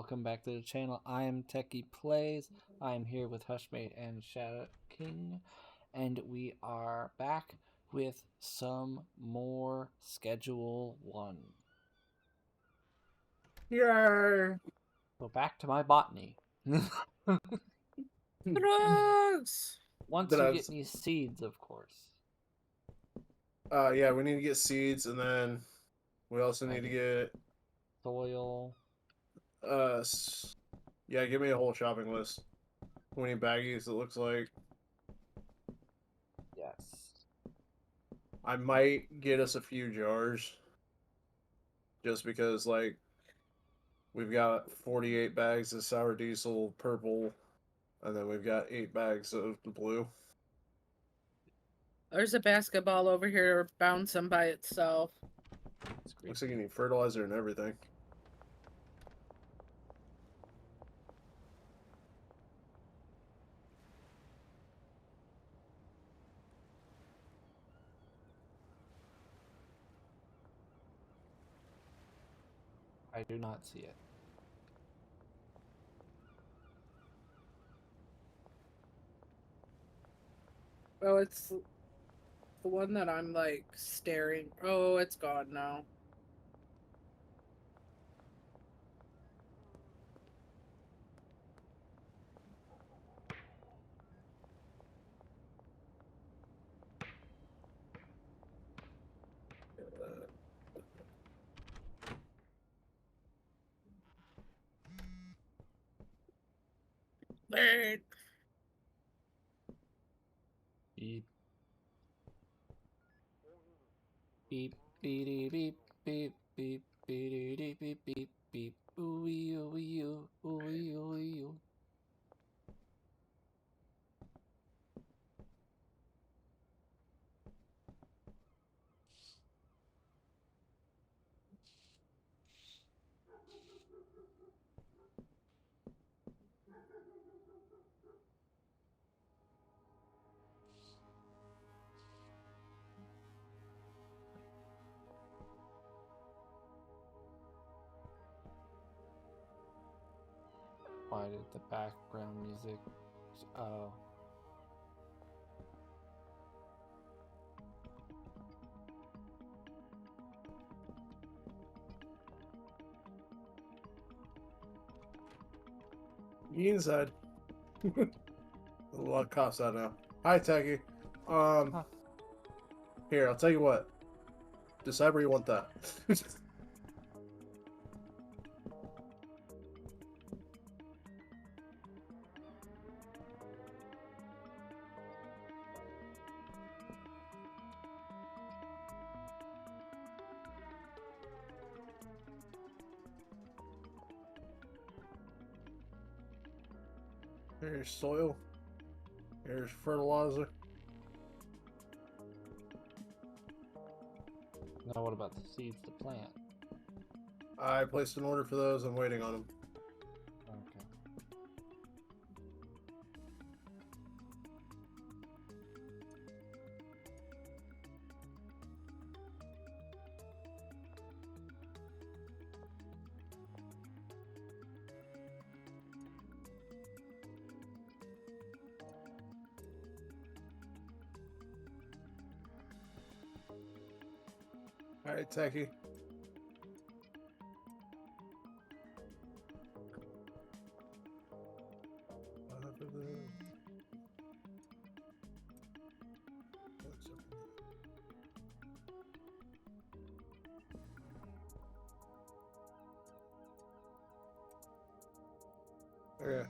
welcome back to the channel. I am TechyPlayz. I am here with Hushmate and Shadow King, and we are back with some more Schedule 1. Yeah. So back to my botany. Drugs. Once you get these seeds, of course. Yeah, we need to get seeds, and then we also need to get soil. Yeah, give me a whole shopping list. How many baggies it looks like? Yes. I might get us a few jars. Just because, like, we've got 48 bags of sour diesel purple, and then we've got 8 bags of the blue. There's a basketball over here bouncing by itself. Looks like you need fertilizer and everything. I do not see it. Oh, it's the one that I'm like staring. Oh, it's gone now. Bird. Beep. Beep, beep, beep, beep, beep, beep, beep, beep, beep, beep, ooey, ooey, ooey, ooey, ooey. Why did the background music? Oh. You inside. A lot of cops out now. Hi, Techy. Here, I'll tell you what. Decide where you want that. Here's soil. Here's fertilizer. Now what about the seeds to plant? I placed an order for those. I'm waiting on them. Okay. Alright, Techy. Okay.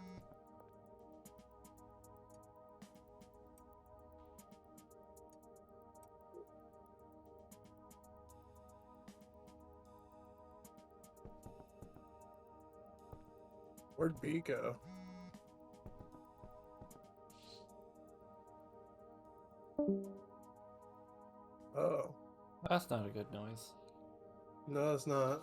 Where'd B go? Oh. That's not a good noise. No, it's not.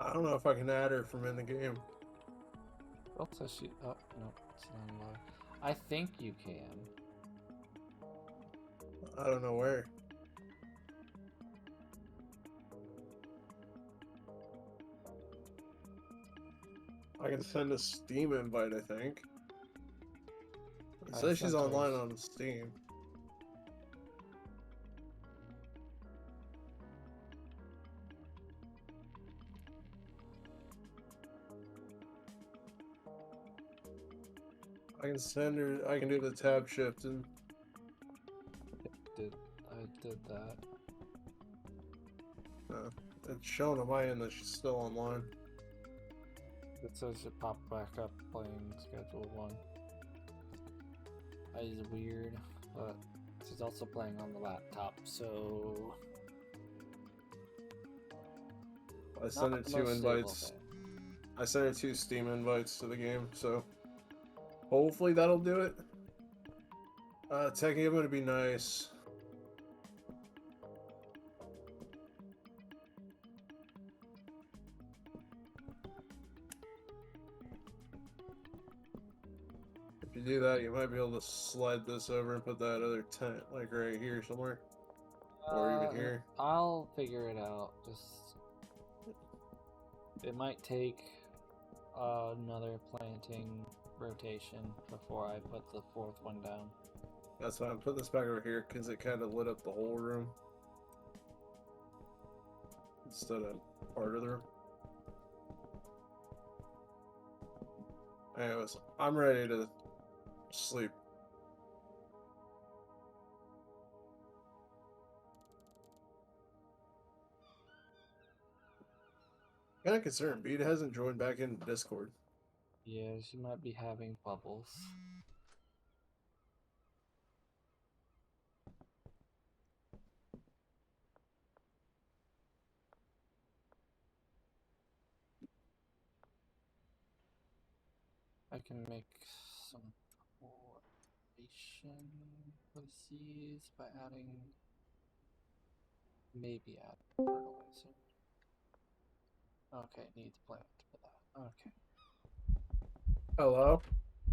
I don't know if I can add her from in the game. Oh, so she. Oh no, it's not allowed. I think you can. I don't know where. I can send a Steam invite, I think. It I says she's sent her. online on Steam. I can send her. I can do the tab shift and I did that. it's showing on my end that she's still online. It says it popped back up playing schedule 1. That is weird, but she's also playing on the laptop, so I sent her not the 2 most stable invites. thing. I sent her 2 Steam invites to the game, so hopefully that'll do it. Techie, I'm gonna be nice. If you do that, you might be able to slide this over and put that other tent, like right here somewhere. Or even here. I'll figure it out. It might take another planting rotation before I put the 4th one down. That's why I'm putting this back over here, because it kind of lit up the whole room. Instead of part of the room. Anyways, I'm ready to sleep. Kind of concerned. Beat hasn't joined back in Discord. Yeah, she might be having bubbles. I can make some formation for the seas by adding, maybe add fertilizer. Okay, needs plant for that. Okay. Hello?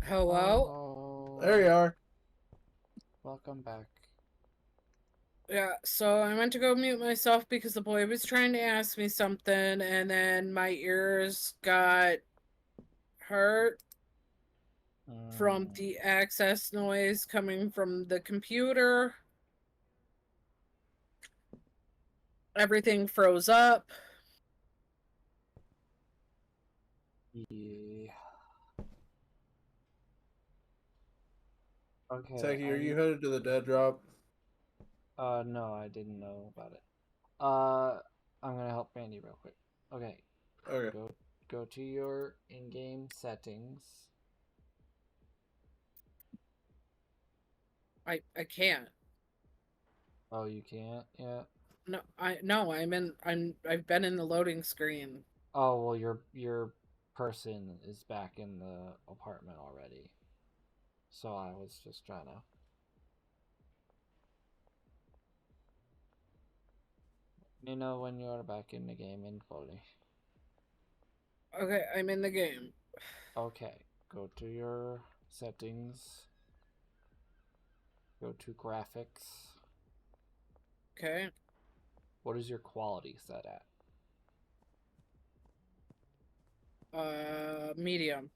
Hello? Oh, There you are. welcome back. Yeah, so I went to go mute myself because the boy was trying to ask me something, and then my ears got hurt from the access noise coming from the computer. Everything froze up. Yeah. Okay. Techie, are you headed to the dead drop? No, I didn't know about it. I'm gonna help Randy real quick. Okay. Okay. Go to your in-game settings. I can't. Oh, you can't? Yeah. I've been in the loading screen. Oh, well, your person is back in the apartment already. So I was just trying to. You know when you're back in the game in fully. Okay, I'm in the game. Okay, go to your settings. Go to graphics. Okay. What is your quality set at? Medium.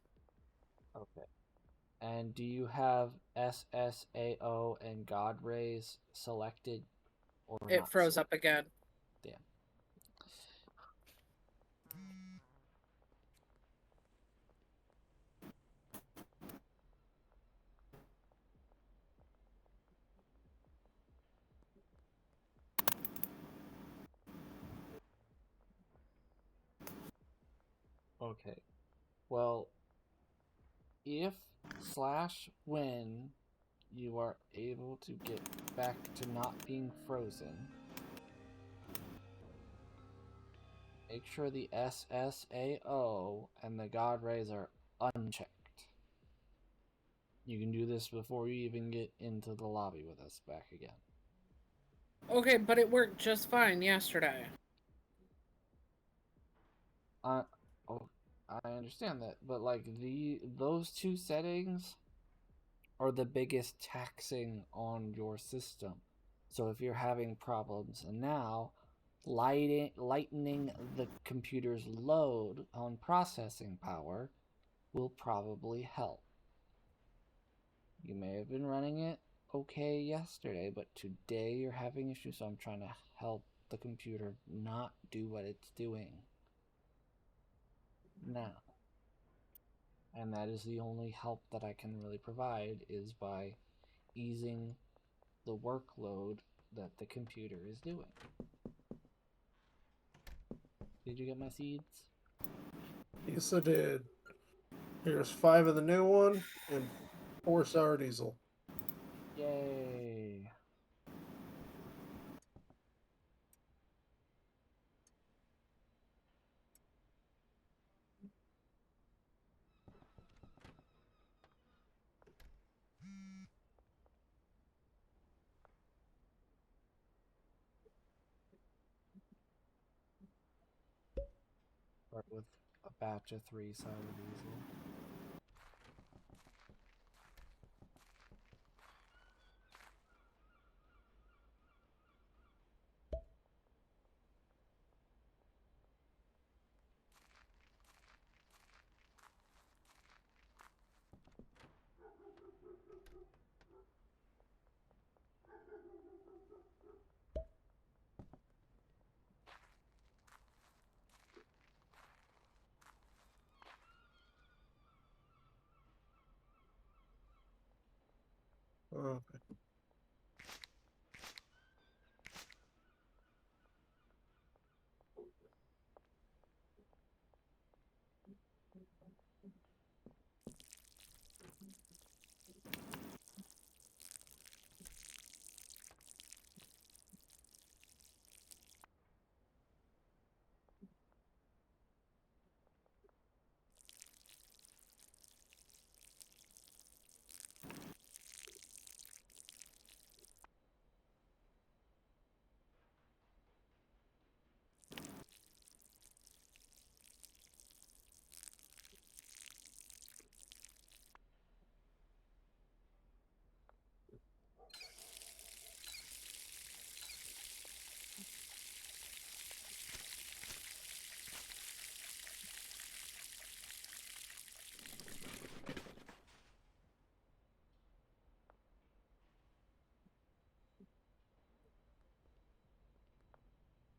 Okay. And do you have SSAO and God Rays selected or It not froze selected? up again. Damn. Okay. Well, if / when you are able to get back to not being frozen, make sure the SSAO and the God Rays are unchecked. You can do this before you even get into the lobby with us back again. Okay, but it worked just fine yesterday. I oh, I understand that, but like those two settings are the biggest taxing on your system. So if you're having problems now, lightening the computer's load on processing power will probably help. You may have been running it okay yesterday, but today you're having issues, so I'm trying to help the computer not do what it's doing now. And that is the only help that I can really provide is by easing the workload that the computer is doing. Did you get my seeds? Yes, I did. Here's 5 of the new one and 4 sour diesel. Yay. Start with a batch of 3 sour diesel. Okay.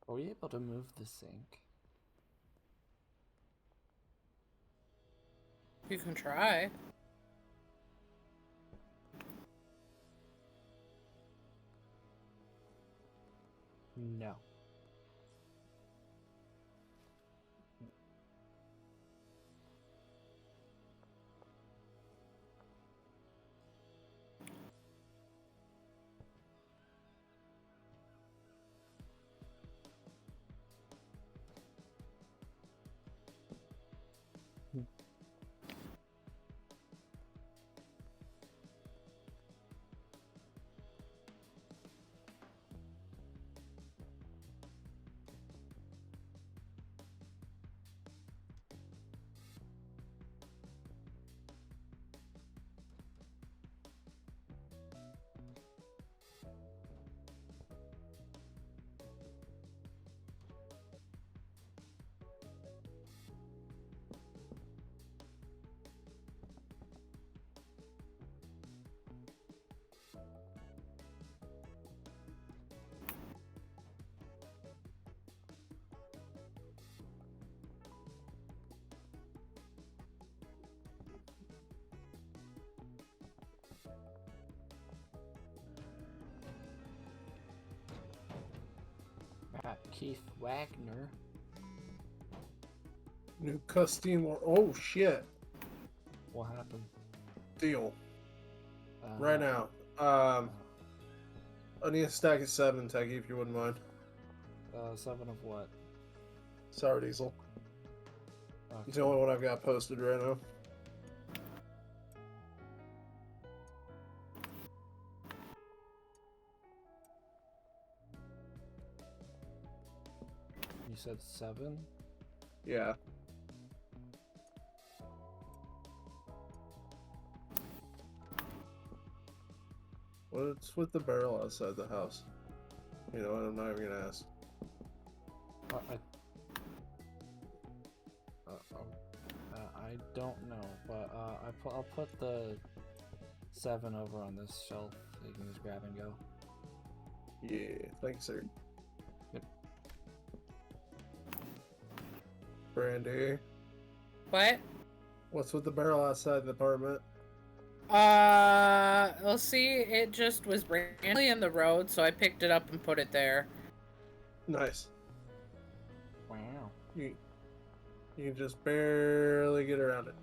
Are we able to move the sink? You can try. No. Keith Wagner. New customer. Oh shit! What happened? Deal. Right now. I need a stack of 7, Techie, if you wouldn't mind. 7 of what? Sour diesel. Okay. It's the only one I've got posted right now. You said 7? Yeah. What's with the barrel outside the house? You know what? I'm not even gonna ask. I don't know, but I'll put the 7 over on this shelf so you can just grab and go. Yeah, thanks, sir. Yep. Brandy, What? what's with the barrel outside the apartment? Let's see. It just was randomly in the road, so I picked it up and put it there. Nice. Wow. You can just barely get around it.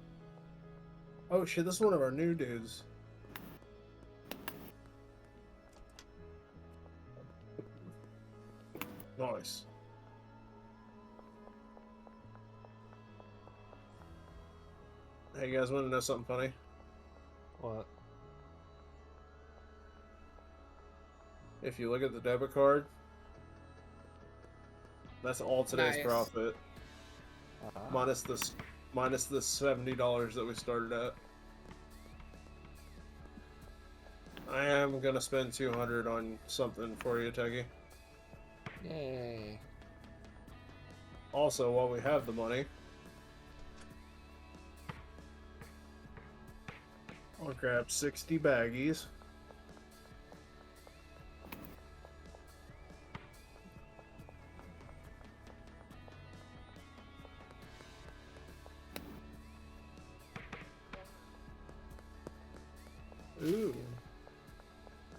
Oh shit, this is one of our new dudes. Nice. Hey, you guys want to know something funny? What? If you look at the debit card, that's all today's Nice. profit. Minus the $70 that we started at. I am gonna spend 200 on something for you, Teggy. Yay. Also, while we have the money, I'll grab 60 baggies. Ooh.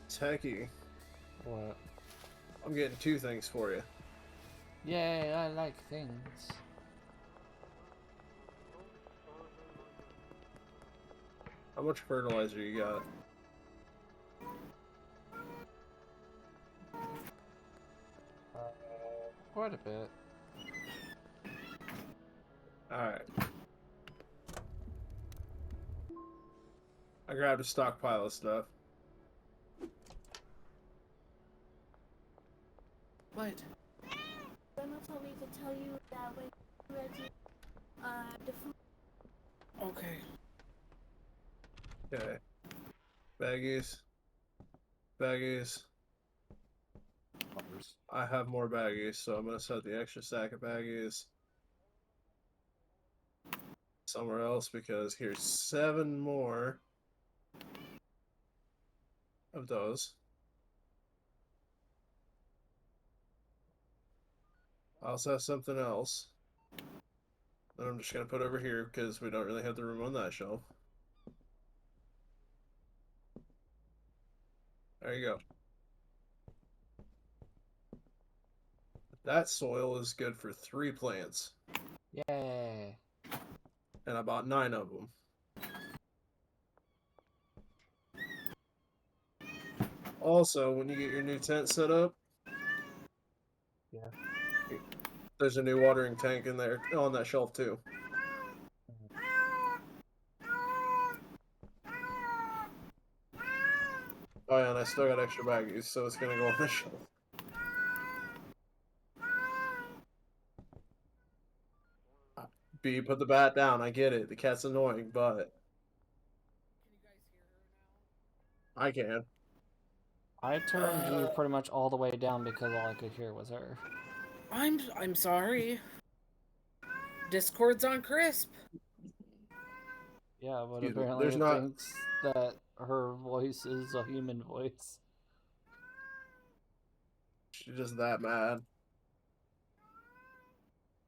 Techie. What? I'm getting 2 things for you. Yay, I like things. How much fertilizer you got? Quite a bit. Alright. I grabbed a stockpile of stuff. What? Grandma told me to tell you that when you're ready, the food. Okay. Okay. Baggies. Baggies. I have more baggies, so I'm gonna set the extra stack of baggies somewhere else because here's 7 more of those. I also have something else that I'm just gonna put over here because we don't really have the room on that shelf. There you go. That soil is good for 3 plants, Yay. and I bought 9 of them. Also, when you get your new tent set up, Yeah. there's a new watering tank in there on that shelf too. Oh yeah, and I still got extra baggies, so it's gonna go on the shelf. B, put the bat down. I get it. The cat's annoying, but Can you guys hear her now? I can. I turned you pretty much all the way down because all I could hear was her. I'm sorry. Discord's on crisp. Yeah, but Excuse me. apparently There's it not. thinks that her voice is a human voice. She's just that mad.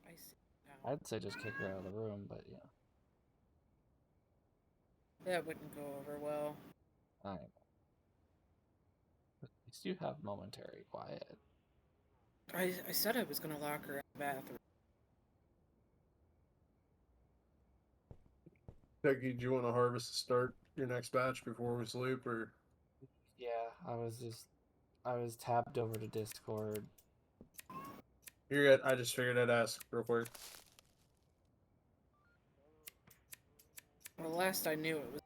I see now. I'd say just kick her out of the room, but yeah. That wouldn't go over well. I know. At least you have momentary quiet. I said I was gonna lock her in the bathroom. Becky, do you want to harvest to start your next batch before we sleep, or? Yeah, I was tabbed over to Discord. You're good. I just figured I'd ask real quick. Well, last I knew it was.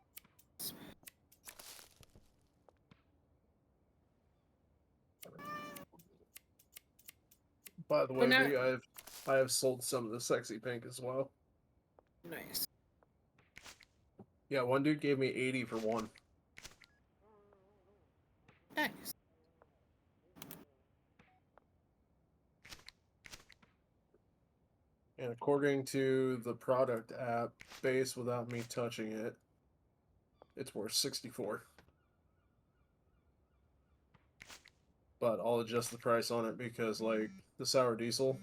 By the way, But now- B, I have sold some of the sexy pink as well. Nice. Yeah, one dude gave me 80 for one. Nice. And according to the product app, base without me touching it, it's worth 64. But I'll adjust the price on it because, like, the sour diesel,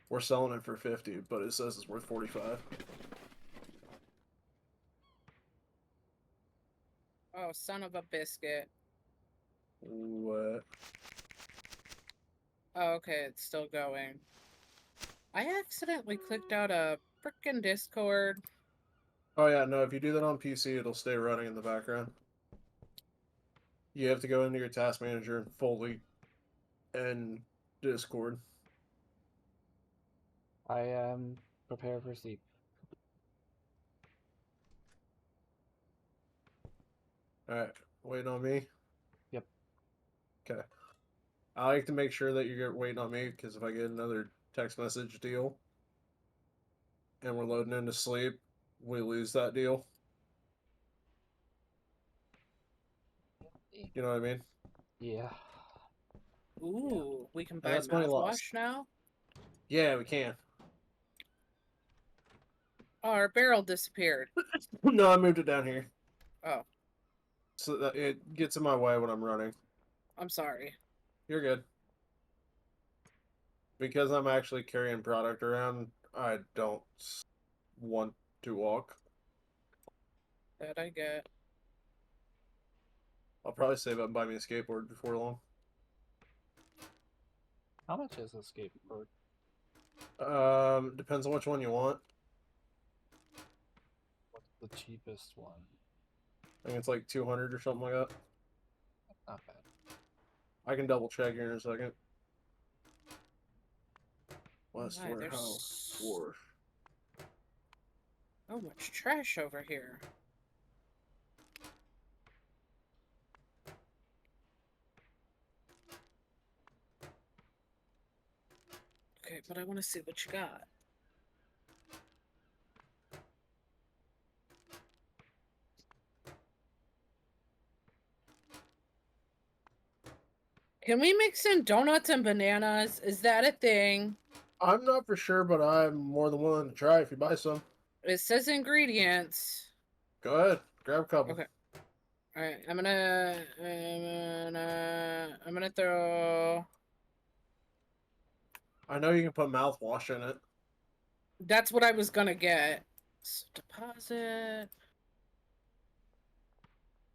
we're selling it for 50, but it says it's worth 45. Oh, son of a biscuit. What? Oh, okay, it's still going. I accidentally clicked out a frickin' Discord. Oh yeah, no, if you do that on PC, it'll stay running in the background. You have to go into your task manager and fully end Discord. I am prepared for sleep. Alright, waiting on me? Yep. Okay. I like to make sure that you're waiting on me, because if I get another text message deal and we're loading into sleep, we lose that deal. You know what I mean? Yeah. Ooh, we can And buy that's money lost. mouthwash now? Yeah, we can. Oh, our barrel disappeared. No, I moved it down here. Oh, So that it gets in my way when I'm running. I'm sorry. You're good. Because I'm actually carrying product around, I don't want to walk. That I get. I'll probably save up and buy me a skateboard before long. How much is a skateboard? Depends on which one you want. What's the cheapest one? I think it's like 200 or something like that. Not bad. I can double check here in a second. West My, Warehouse there's Wharf. so much trash over here. Okay, but I want to see what you got. Can we mix in donuts and bananas? Is that a thing? I'm not for sure, but I'm more than willing to try if you buy some. It says ingredients. Go ahead, grab a couple. Okay. All right, I'm gonna throw. I know you can put mouthwash in it. That's what I was gonna get. So deposit.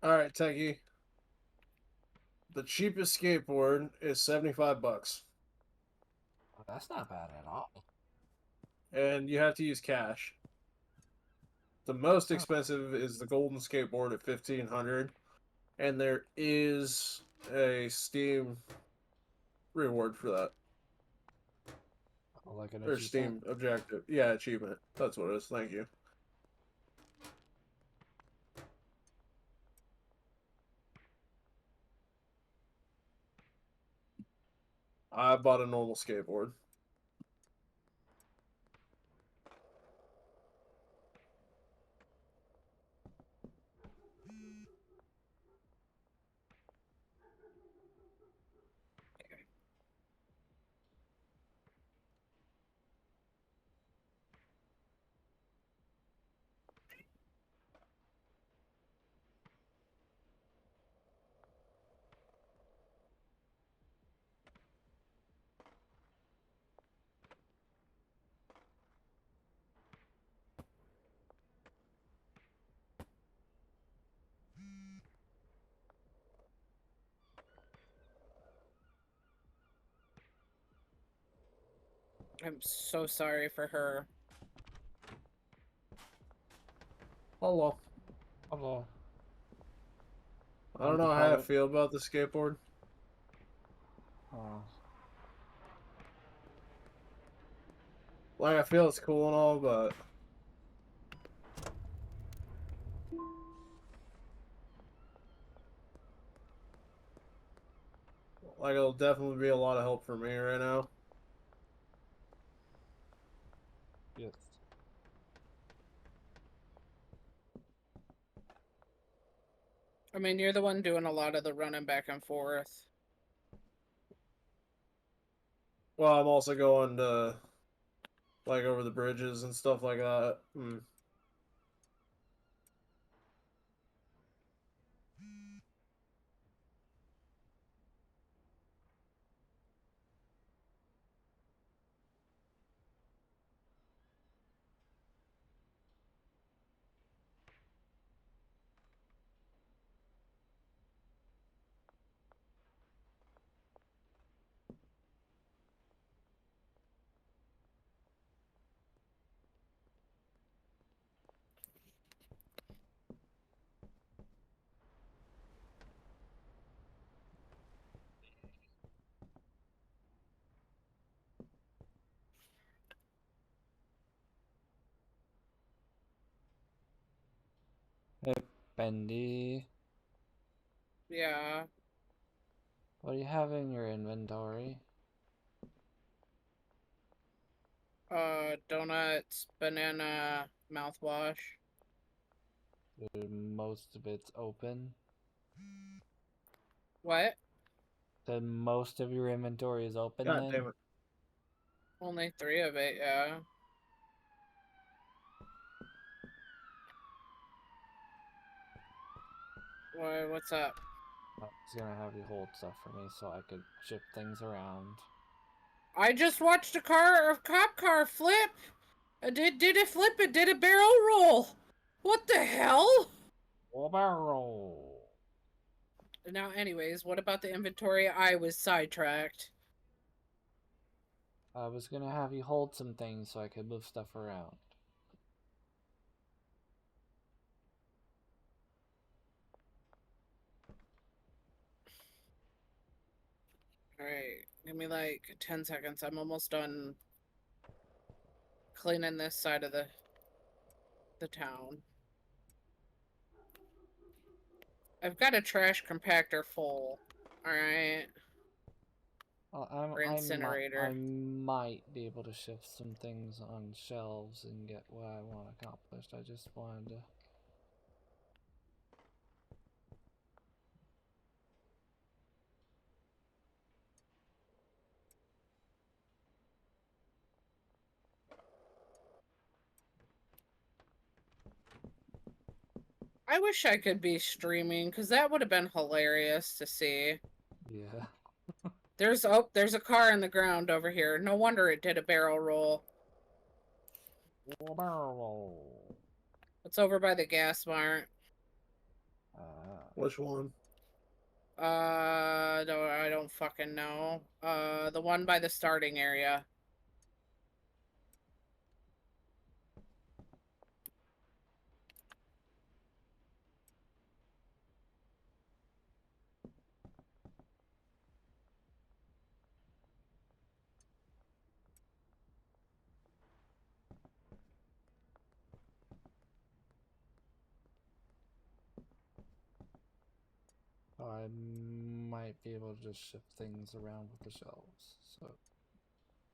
All right, Techie. The cheapest skateboard is $75, Oh, that's not bad at all. and you have to use cash. The most Oh. expensive is the golden skateboard at 1,500, and there is a Steam reward for that. Oh, like an Or achievement? Steam objective. Yeah, achievement. That's what it is. Thank you. I bought a normal skateboard. I'm so sorry for her. Hello. Although, I don't know how I feel about the skateboard. Like, I feel it's cool and all, but like, it'll definitely be a lot of help for me right now. I mean, you're the one doing a lot of the running back and forth. Well, I'm also going to like over the bridges and stuff like that. Hey, Bendy. Yeah. What do you have in your inventory? Donuts, banana, mouthwash. Most of it's open. What? Then most of your inventory is open God then? damn it. Only 3 of it, yeah. What's up? I was gonna have you hold stuff for me so I could ship things around. I just watched a cop car flip. Did it flip? It did a barrel roll. What the hell? Barrel. Now, anyways, what about the inventory? I was sidetracked. I was gonna have you hold some things so I could move stuff around. Alright, give me like 10 seconds. I'm almost done cleaning this side of the town. I've got a trash compactor full. Alright. Or incinerator. I might be able to shift some things on shelves and get what I want accomplished. I just wanted to. I wish I could be streaming, because that would have been hilarious to see. Yeah. There's a car in the ground over here. No wonder it did a barrel roll. Barrel. It's over by the gas mart. Which one? I don't fucking know. The one by the starting area. I might be able to just shift things around with the shelves. So,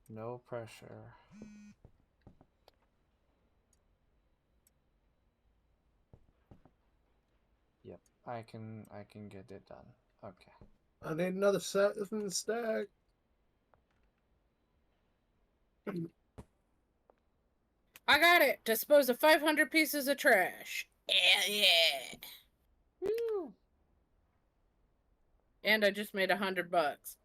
no pressure. Yep, I can get it done. Okay. I need another set in the stack. I got it! Dispose of 500 pieces of trash. Yeah. Woo! And I just made $100.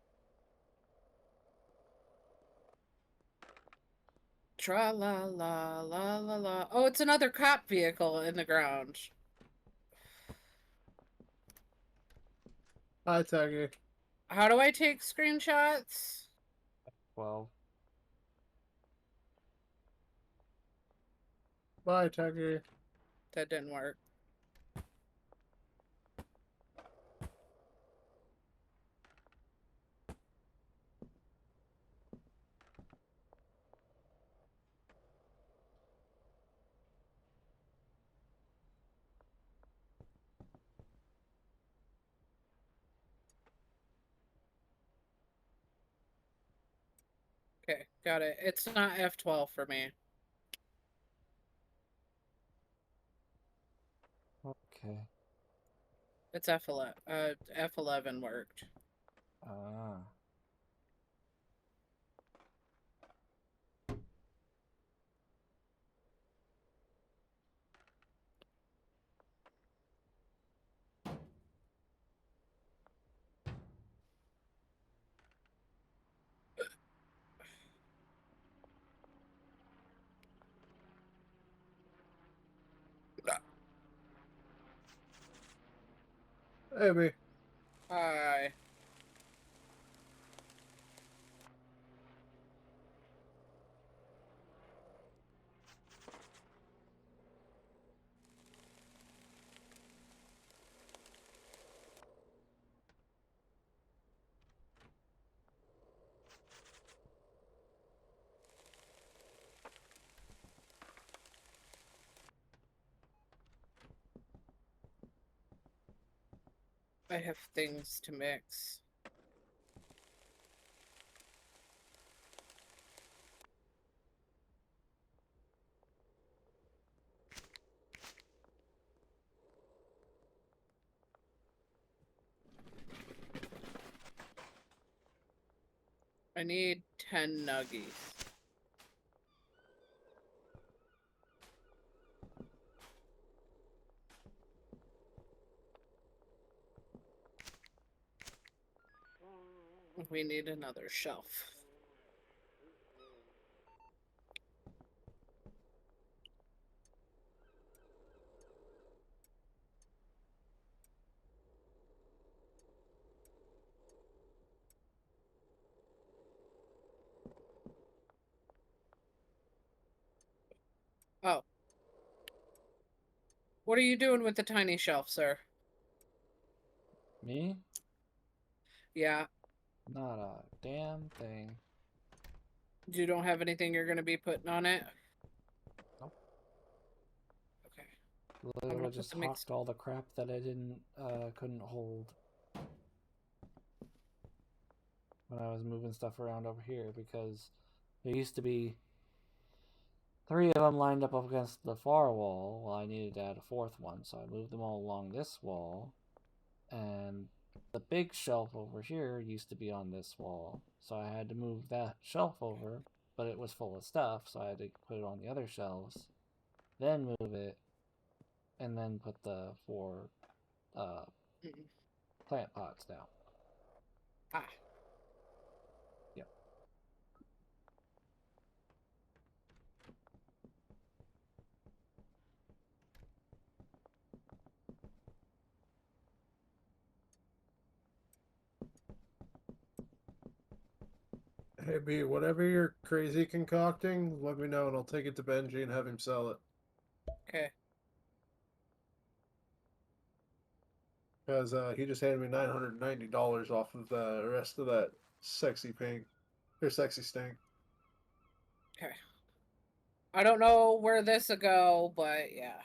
Tra la la la la la. Oh, it's another cop vehicle in the ground. Hi, Techy. How do I take screenshots? Well, Bye, Techy. That didn't work. Okay, got it. It's not F12 for me. okay. It's F11. F11 worked. Ah. Hey, B. Hi. I have things to mix. I need 10 nuggies. We need another shelf. Oh. What are you doing with the tiny shelf, sir? Me? Yeah. Not a damn thing. You don't have anything you're going to be putting on it? Nope. Okay. Literally just hocked all the crap that I couldn't hold when I was moving stuff around over here, because there used to be 3 of them lined up against the far wall. Well, I needed to add a 4th one, so I moved them all along this wall. And the big shelf over here used to be on this wall, so I had to move that shelf over, but it was full of stuff, so I had to put it on the other shelves, then move it, and then put the 4 plant pots down. Ah. Yep. Hey, B, whatever you're crazy concocting, let me know and I'll take it to Benji and have him sell it. Okay. Because he just handed me $990 off of the rest of that sexy pink. Or sexy stink. Okay. I don't know where this will go, but yeah.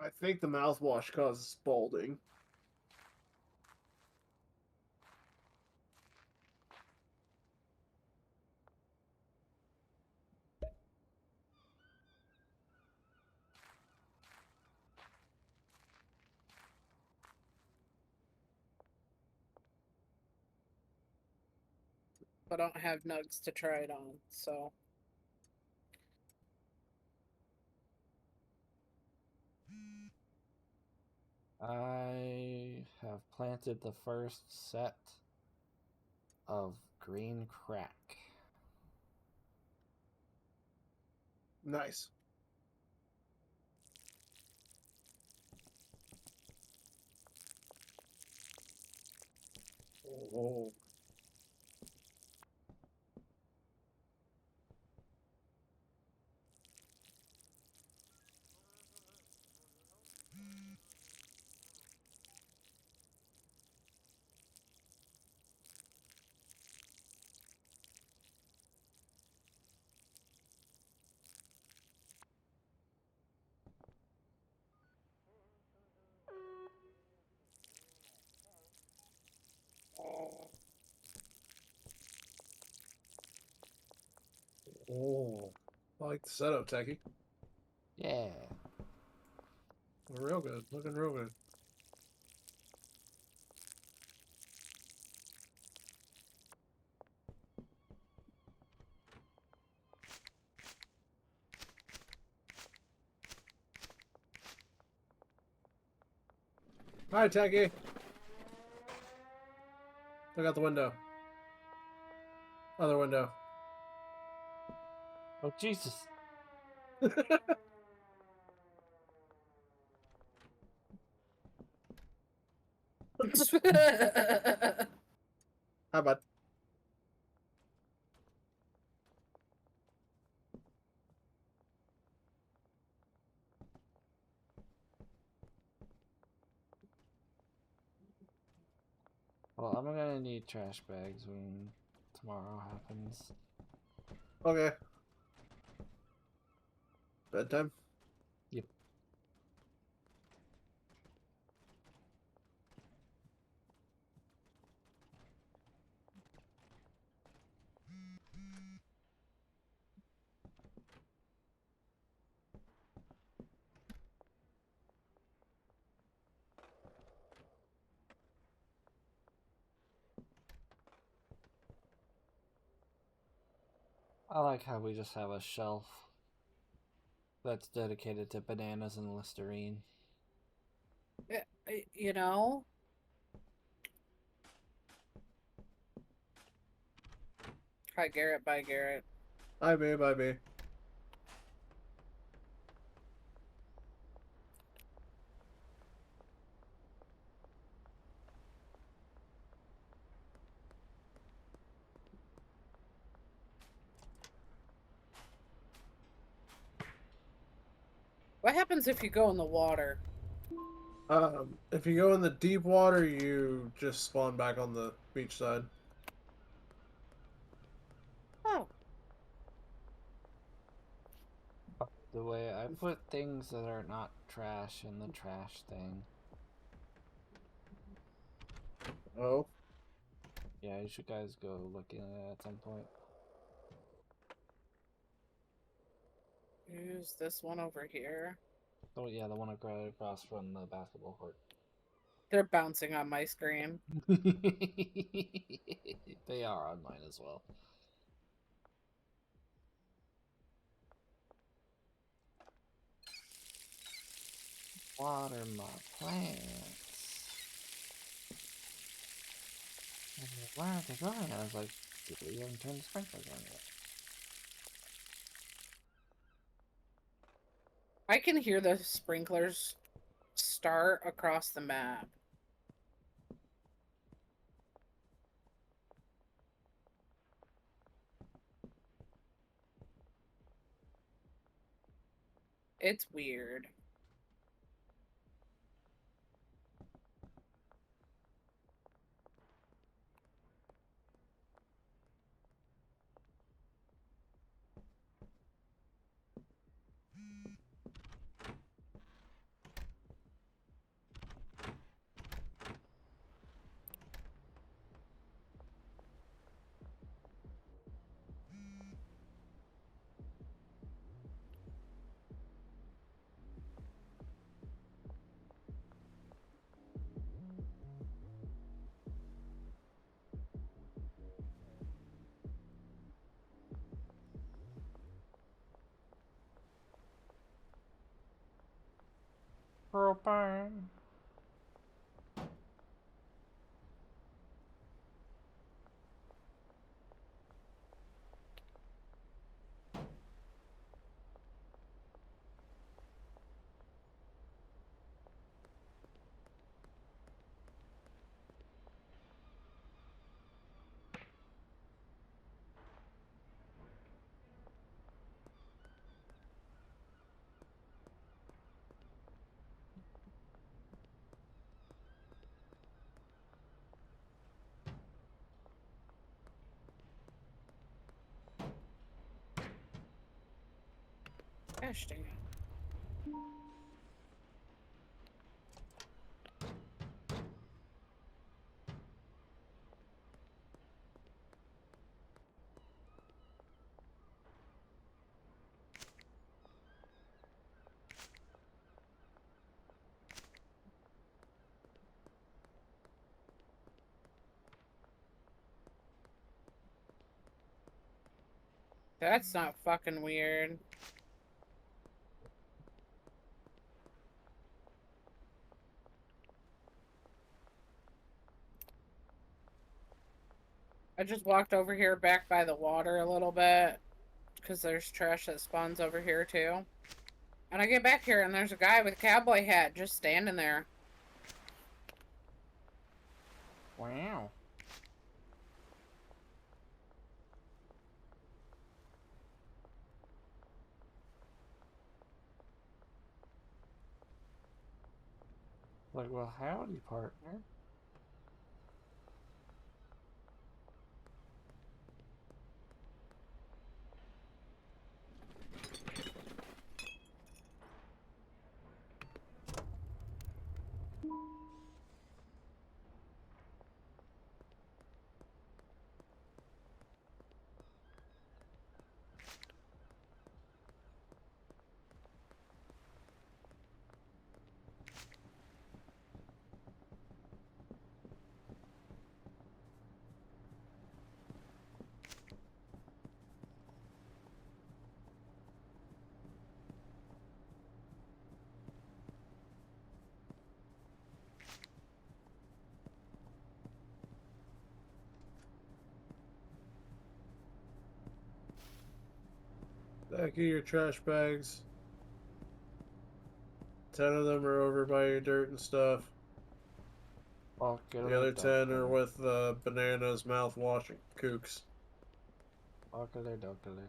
I think the mouthwash causes balding. I don't have nugs to try it on, so. I have planted the first set of green crack. Nice. Oh. Oh, I like the setup, Techie. Yeah. Real good. Looking real good. Hi, Techie. Look out the window. Other window. Oh, Jesus. How about? Well, I'm gonna need trash bags when tomorrow happens. Okay. Bedtime? Yep. I like how we just have a shelf that's dedicated to bananas and Listerine. You know? Hi, Garrett. Bye, Garrett. Bye, me. Bye, me. What happens if you go in the water? If you go in the deep water, you just spawn back on the beach side. Oh. The way I put things that are not trash in the trash thing. Oh. Yeah, you should guys go looking at it at some point. Use this one over here. Oh yeah, the one across from the basketball court. They're bouncing on my screen. They are on mine as well. Water my plants. Where are they going? I was like, we haven't turned the sprinklers on yet. I can hear the sprinklers start across the map. It's weird. Propane. Gosh dang it. That's not fucking weird. I just walked over here back by the water a little bit because there's trash that spawns over here too. And I get back here and there's a guy with a cowboy hat just standing there. Wow. Like, well, howdy, partner. Back of your trash bags. 10 of them are over by your dirt and stuff. The other 10 are with bananas, mouthwash, and kooks. Ockler dockler.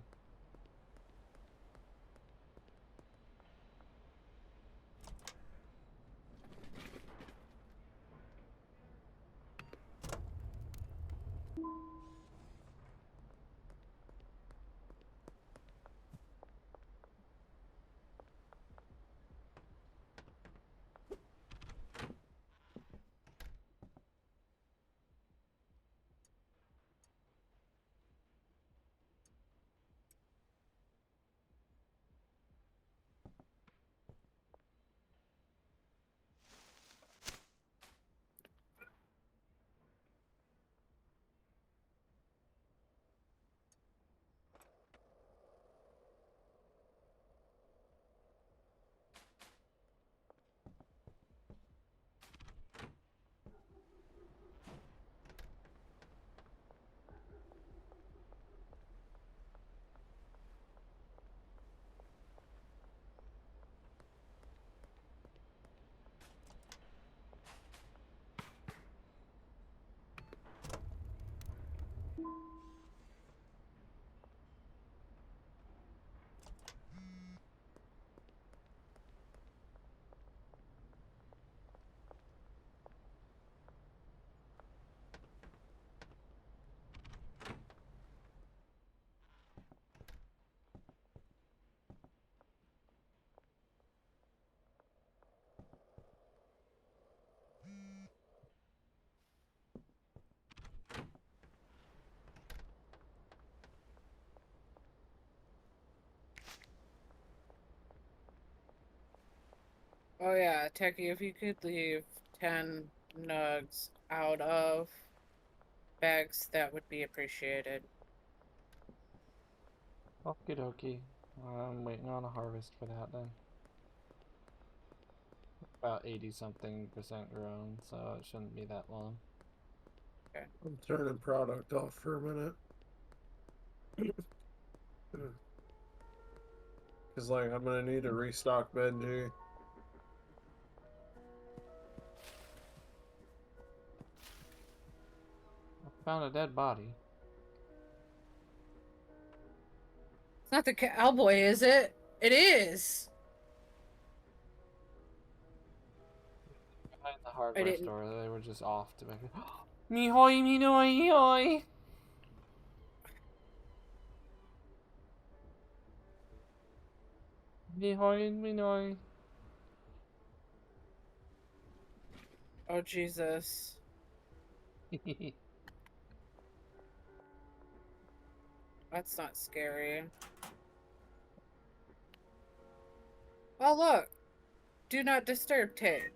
Oh yeah, Techie, if you could leave 10 nugs out of bags, that would be appreciated. Okie dokie. I'm waiting on a harvest for that then. About 80-something% grown, so it shouldn't be that long. Okay. I'm turning product off for a minute. Because, like, I'm going to need to restock Benji. I found a dead body. It's not the cowboy, is it? It is! Behind the hardware didn't- store, they were just off to make it. Me hoy, me noy, hoy! Me hoy, me noy. Oh, Jesus. That's not scary. Oh, look! Do not disturb tape.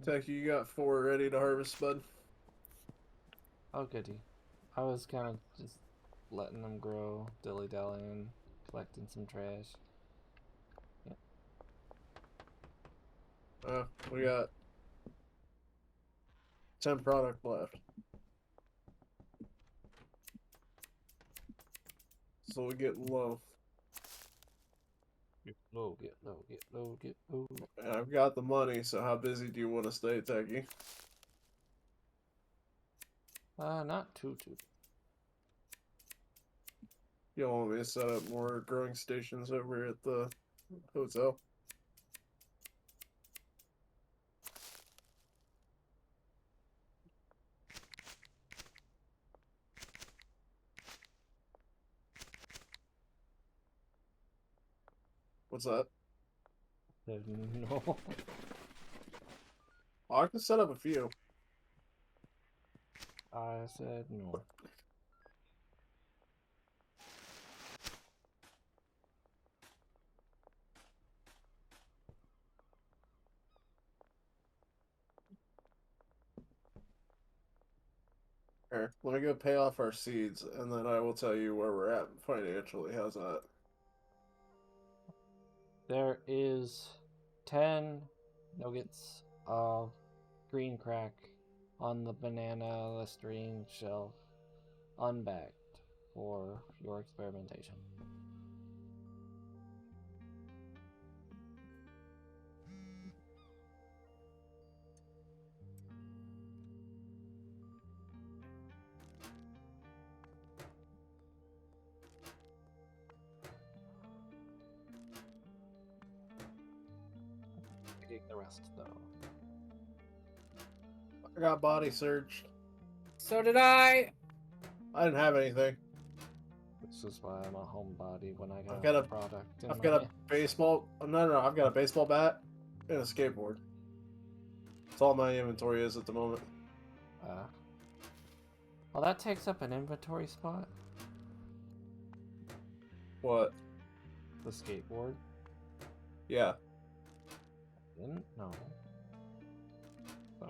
Techie, you got 4 ready to harvest, bud? Oh, goody. I was kind of just letting them grow, dilly-dallying, collecting some trash. We got 10 product left. So we get low. Get low, get low, get low, get low. And I've got the money, so how busy do you want to stay, Techie? Not too. You don't want me to set up more growing stations over at the hotel? What's that? No. Oh, I can set up a few. I said no. Here, let me go pay off our seeds, and then I will tell you where we're at financially. How's that? There is 10 nuggets of green crack on the banana Listerine shelf, unbagged, for your experimentation. Take the rest though. I got body searched. So did I. I didn't have anything. This is why I'm a homebody when I I've got got a a- product in I've my got a hand. baseball. No. I've got a baseball bat and a skateboard. That's all my inventory is at the moment. Well, that takes up an inventory spot. What? The skateboard. Yeah. Didn't know.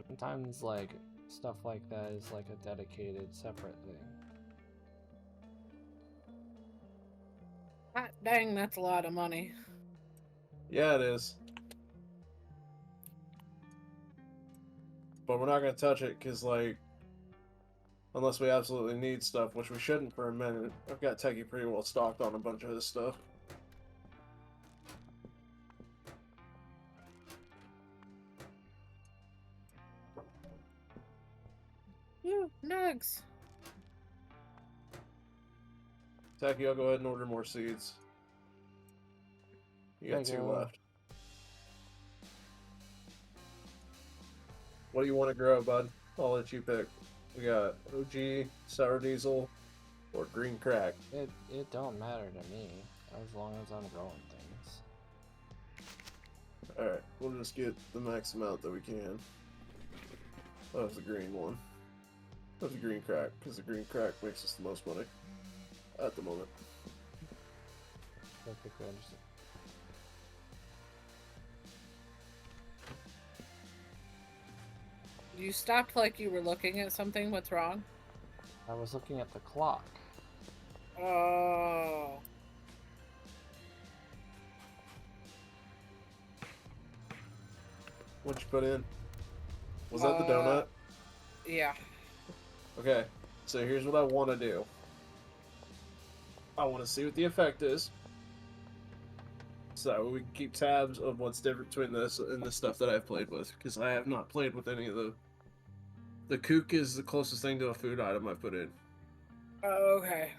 Sometimes, like, stuff like that is like a dedicated, separate thing. Hot dang, that's a lot of money. Yeah, it is. But we're not gonna touch it because, like, unless we absolutely need stuff, which we shouldn't for a minute. I've got Techie pretty well stocked on a bunch of this stuff. Ooh, nugs. Techie, I'll go ahead and order more seeds. You got There you 2 go. left. What do you want to grow, bud? I'll let you pick. We got OG, sour diesel, or green crack. It don't matter to me as long as I'm growing things. Alright, we'll just get the max amount that we can. That was the green one. That was the green crack, because the green crack makes us the most money at the moment. Perfectly understood. You stopped like you were looking at something. What's wrong? I was looking at the clock. Oh. What'd you put in? Was that the donut? Yeah. Okay, so here's what I want to do. I want to see what the effect is. So we can keep tabs of what's different between this and the stuff that I've played with. Because I have not played with any of the... The kook is the closest thing to a food item I've put in. Okay.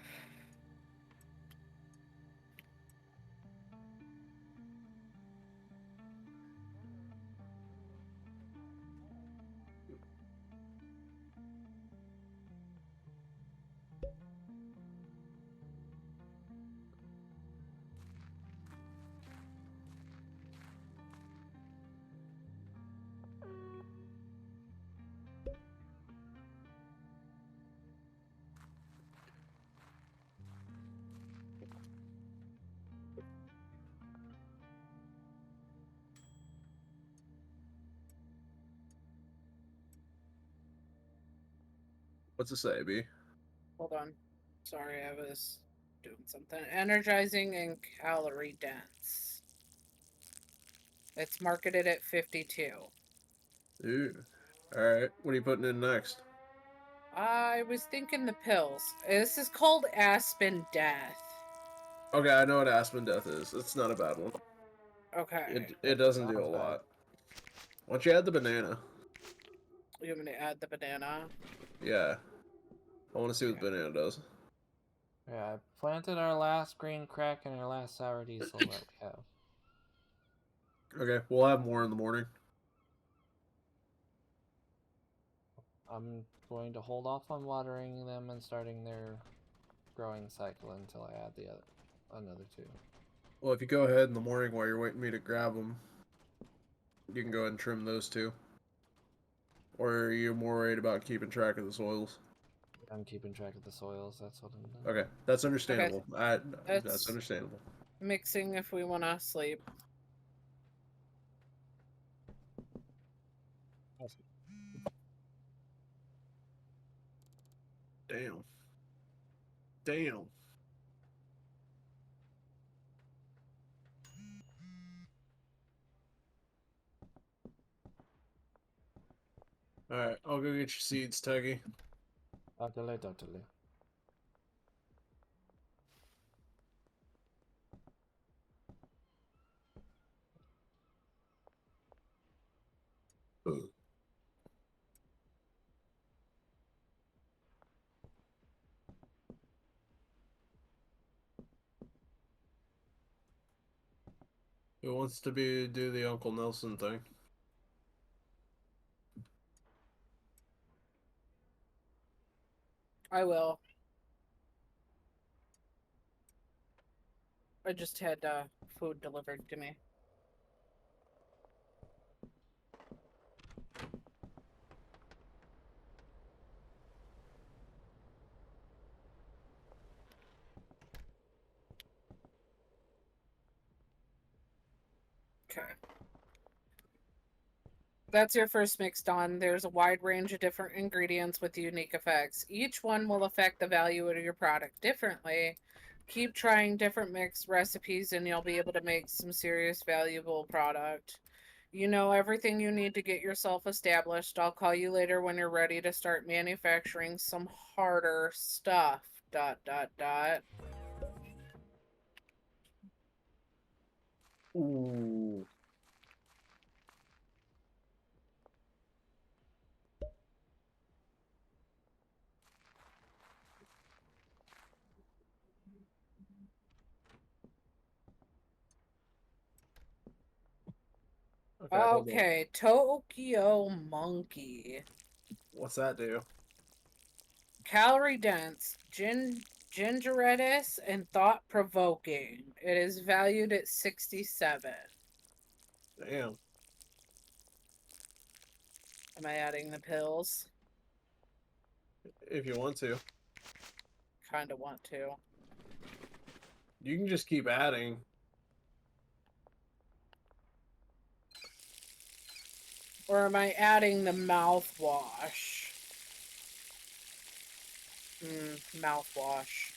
What's it say, B? Hold on. Sorry, I was doing something. Energizing and calorie dense. It's marketed at 52. Ooh. Alright, what are you putting in next? I was thinking the pills. This is called Aspen Death. Okay, I know what Aspen Death is. It's not a bad one. Okay. It doesn't do a Sounds bad. lot. Why don't you add the banana? You want me to add the banana? Yeah. I want to see what Okay. the banana does. Yeah, I planted our last green crack and our last sour diesel that we have. Okay, we'll have more in the morning. I'm going to hold off on watering them and starting their growing cycle until I add the another two. Well, if you go ahead in the morning while you're waiting me to grab them, you can go ahead and trim those two. Or are you more worried about keeping track of the soils? I'm keeping track of the soils. That's what I'm doing. Okay, that's understandable. That's That's understandable. mixing if we want to sleep. Damn. Damn. Alright, I'll go get your seeds, Teggy. Totally. Who wants to do the Uncle Nelson thing? I will. I just had food delivered to me. Okay. That's your first mix done. There's a wide range of different ingredients with unique effects. Each one will affect the value of your product differently. Keep trying different mix recipes and you'll be able to make some serious valuable product. You know everything you need to get yourself established. I'll call you later when you're ready to start manufacturing some harder stuff. ... Ooh. Okay, hold on. Okay, Tokyo Monkey. What's that do? Calorie dense, gingeritis, and thought provoking. It is valued at 67. Damn. Am I adding the pills? If you want to. Kinda want to. You can just keep adding. Or am I adding the mouthwash? Mouthwash.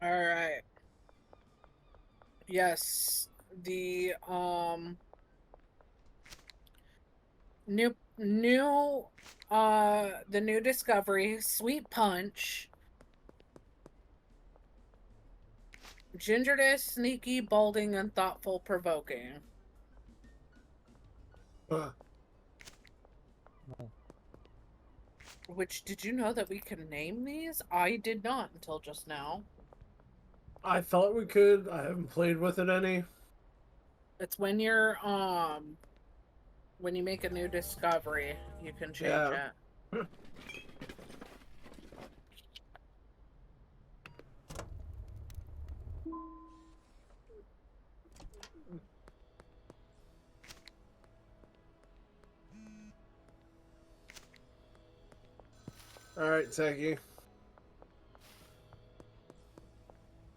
All right. Yes, the new discovery, Sweet Punch. Gingerness, sneaky, balding, and thoughtful provoking. Which, did you know that we can name these? I did not until just now. I thought we could. I haven't played with it any. It's when you make a new discovery, you can change Yeah. it. Alright, Techie.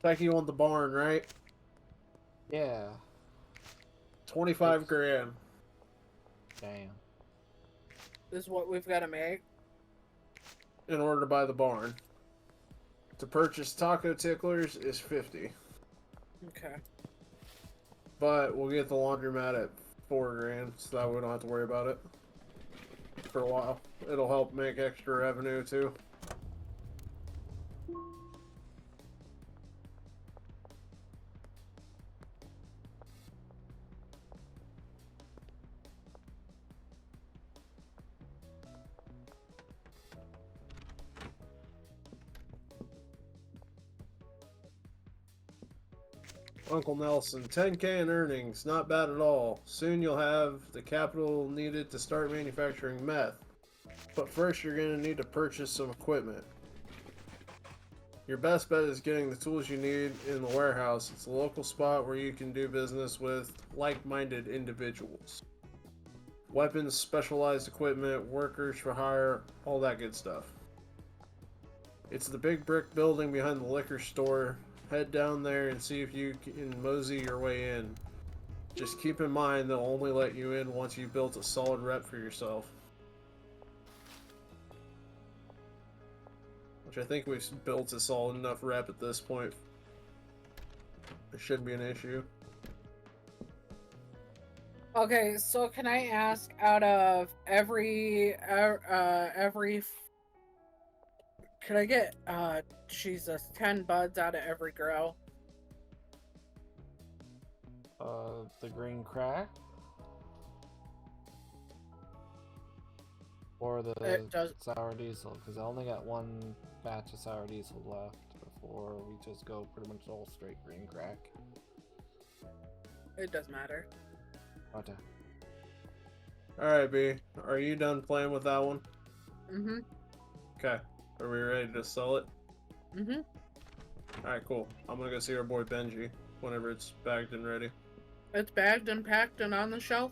Techie, you want the barn, right? Yeah. 25 grand. Damn. This is what we've got to make. In order to buy the barn. To purchase taco ticklers is 50. Okay. But we'll get the laundromat at 4 grand, so that we don't have to worry about it for a while. It'll help make extra revenue too. Uncle Nelson, 10K in earnings, not bad at all. Soon you'll have the capital needed to start manufacturing meth. But first you're going to need to purchase some equipment. Your best bet is getting the tools you need in the warehouse. It's a local spot where you can do business with like-minded individuals. Weapons, specialized equipment, workers for hire, all that good stuff. It's the big brick building behind the liquor store. Head down there and see if you can mosey your way in. Just keep in mind they'll only let you in once you've built a solid rep for yourself. Which I think we've built a solid enough rep at this point. It shouldn't be an issue. Okay, so can I ask, out of every can I get Jesus, 10 buds out of every grow? The green crack? Or the It does. sour diesel? Because I only got one batch of sour diesel left before we just go pretty much all straight green crack. It does matter. Okay. Alright, B. Are you done playing with that one? Mm-hmm. Okay. Are we ready to sell it? Mm-hmm. Alright, cool. I'm gonna go see our boy Benji whenever it's bagged and ready. It's bagged and packed and on the shelf.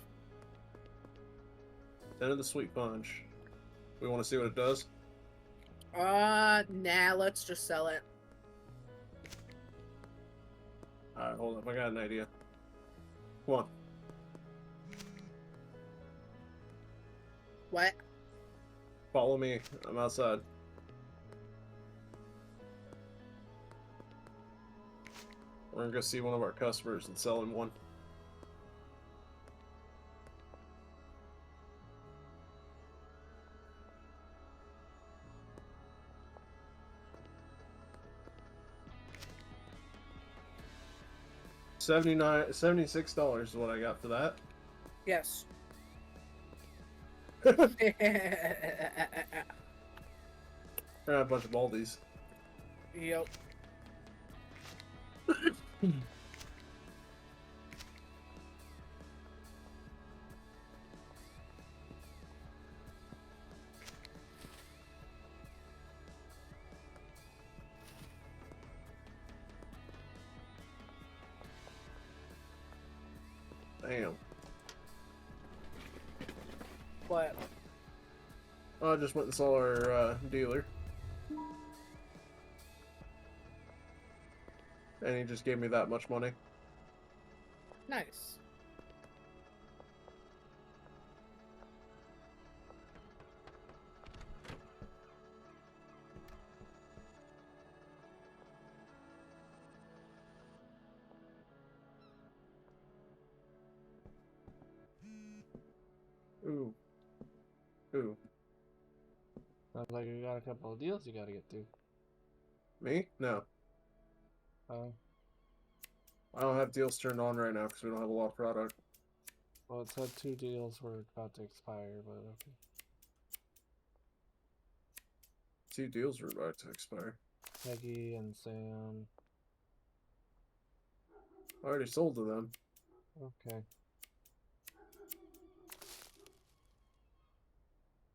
10 of the sweet punch. We want to see what it does? Nah, let's just sell it. Alright, hold up. I got an idea. Come on. What? Follow me. I'm outside. We're gonna go see one of our customers and sell him one. $76 is what I got for that. Yes. We're gonna have a bunch of Baldies. Yep. Damn. What? Oh, I just went and saw our dealer. and he just gave me that much money. Nice. Ooh. Ooh. Sounds like you got a couple of deals you gotta get through. Me? No. Oh, I don't have deals turned on right now because we don't have a lot of product. well, it said 2 deals were about to expire, but okay. 2 deals were about to expire. Peggy and Sam. I already sold to them. Okay.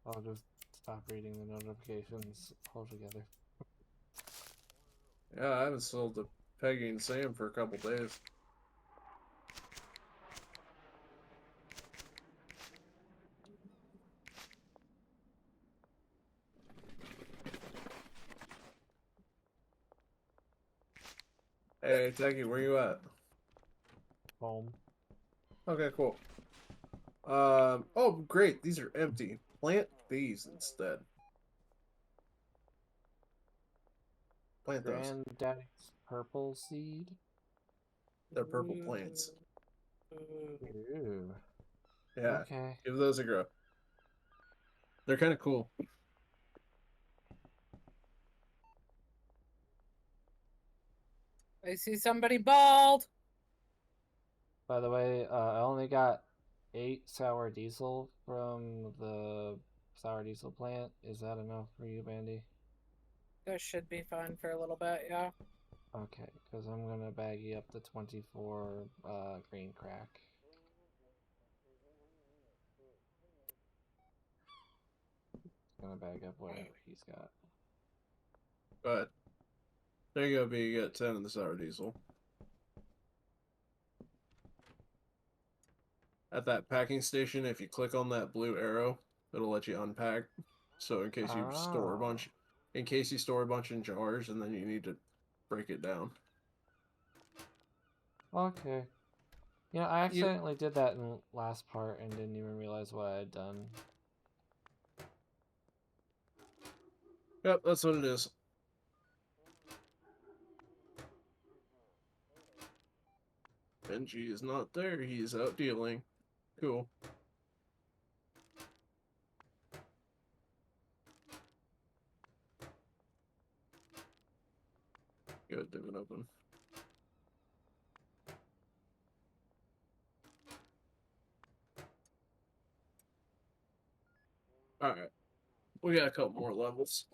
I'll just stop reading the notifications altogether. Yeah, I haven't sold to Peggy and Sam for a couple days. Hey, Techie, where you at? Home. Okay, cool. Oh, great. These are empty. Plant these instead. Plant those. Granddaddy's purple seed. They're purple plants. Ooh. Yeah, Okay. give those a go. They're kind of cool. I see somebody bald. By the way, I only got 8 sour diesel from the sour diesel plant. Is that enough for you, Bandy? That should be fine for a little bit, yeah. Okay, because I'm gonna bag you up the 24 green crack. Gonna bag up whatever he's got. But there you go, B. You get 10 of the sour diesel. At that packing station, if you click on that blue arrow, it'll let you unpack. So in case you store a bunch, in jars, and then you need to break it down. Okay. Yeah, I accidentally did that in the last part and didn't even realize what I had done. Yep, that's what it is. Benji is not there. He is out dealing. Cool. Good, leave it open. Alright. We got a couple more levels.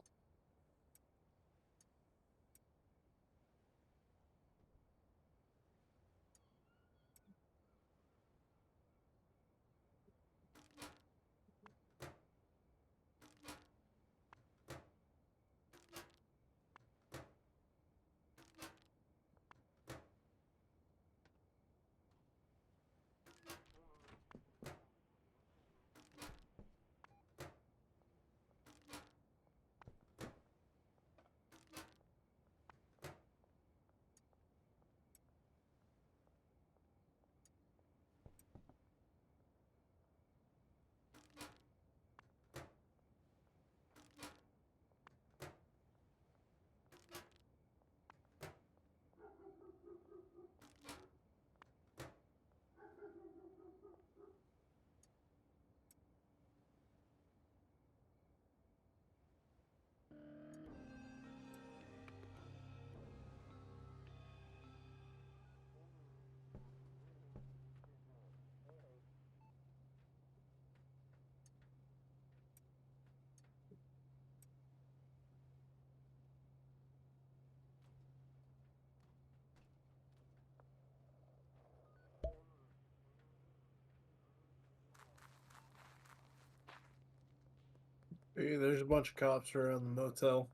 Hey, there's a bunch of cops around the motel.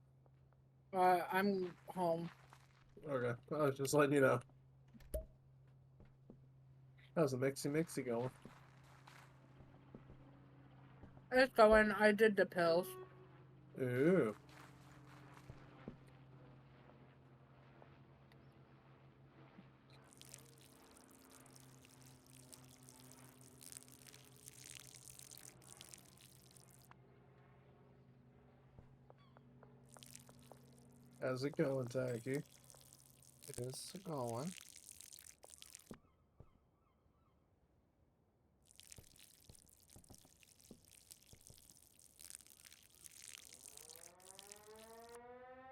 I'm home. Okay, I was just letting you know. How's the mixy going? It's going. I did the pills. Ooh. How's it going, Tacky? It is going.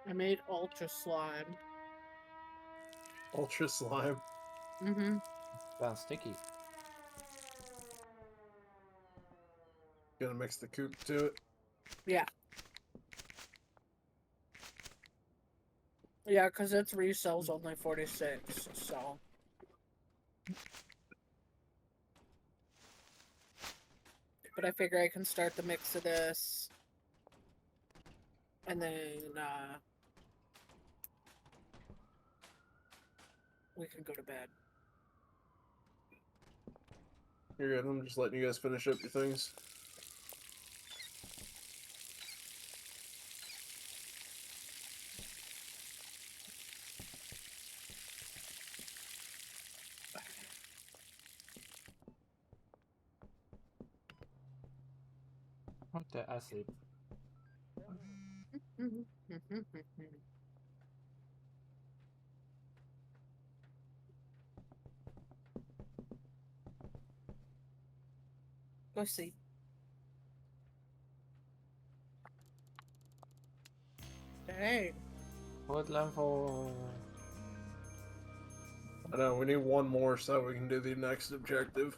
I made ultra slime. Ultra slime. Mm-hmm. Sounds sticky. Gonna mix the coop to it. Yeah. Yeah, because its resell's only 46, so. But I figure I can start the mix of this. And then, we can go to bed. You're good. I'm just letting you guys finish up your things. Okay, I sleep. Go see. Dang. Woodland for. I know, we need one more so we can do the next objective.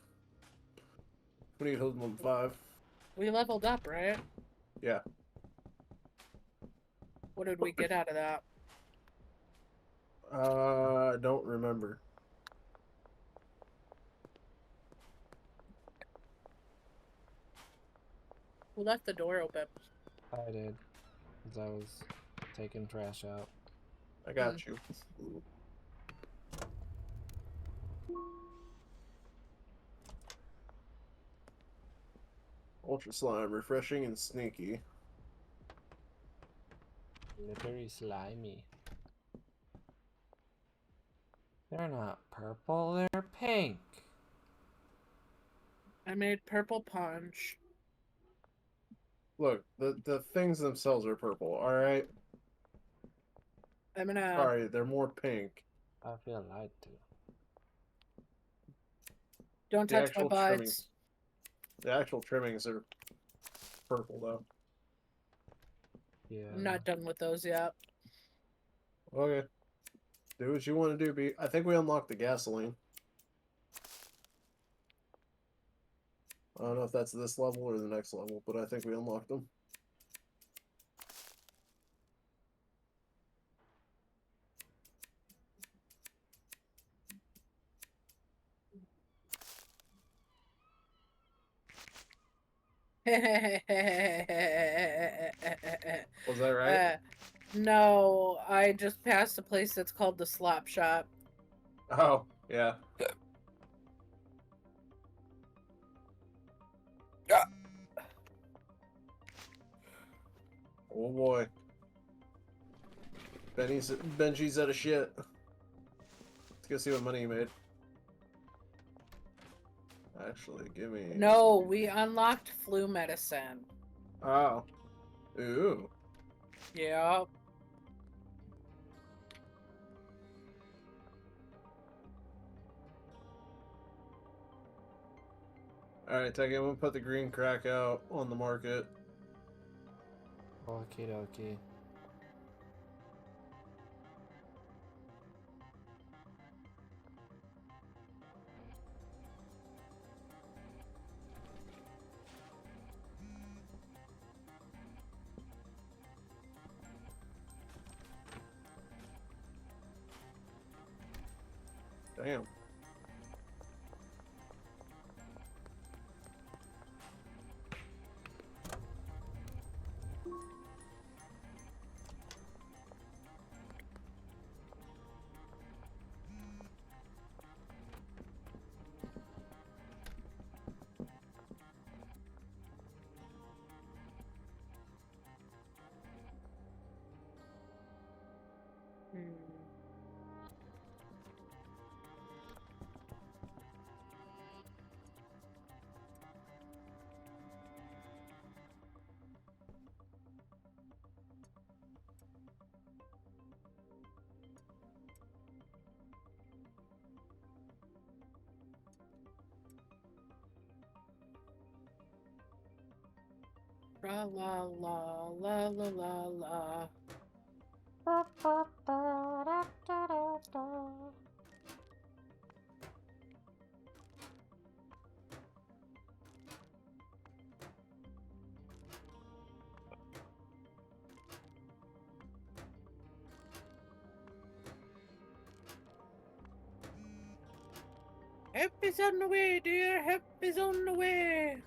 We need Hoodlum 5. We leveled up, right? Yeah. What did we get out of that? I don't remember. We left the door open. I did. Because I was taking trash out. I got you. Ultra slime, refreshing and sneaky. Glittery slimy. They're not purple, they're pink. I made purple punch. Look, the things themselves are purple, alright? I'm gonna. Sorry, they're more pink. I feel lied to. Don't The touch my actual buds. trimmings. The actual trimmings are purple, though. Yeah. I'm not done with those yet. Okay. Do what you want to do, B. I think we unlocked the gasoline. I don't know if that's this level or the next level, but I think we unlocked them. Was that right? No, I just passed a place that's called the Slop Shop. Oh, yeah. Oh boy. Benji's out of shit. Let's go see what money he made. Actually, give me... No, we unlocked flu medicine. Oh. Ooh. Yeah. Alright, Techie, I'm gonna put the green crack out on the market. Okie dokie. Damn. La la la la la la la. Ba, ba, ba, da, da, da, da. Help is on the way, dear. Help is on the way.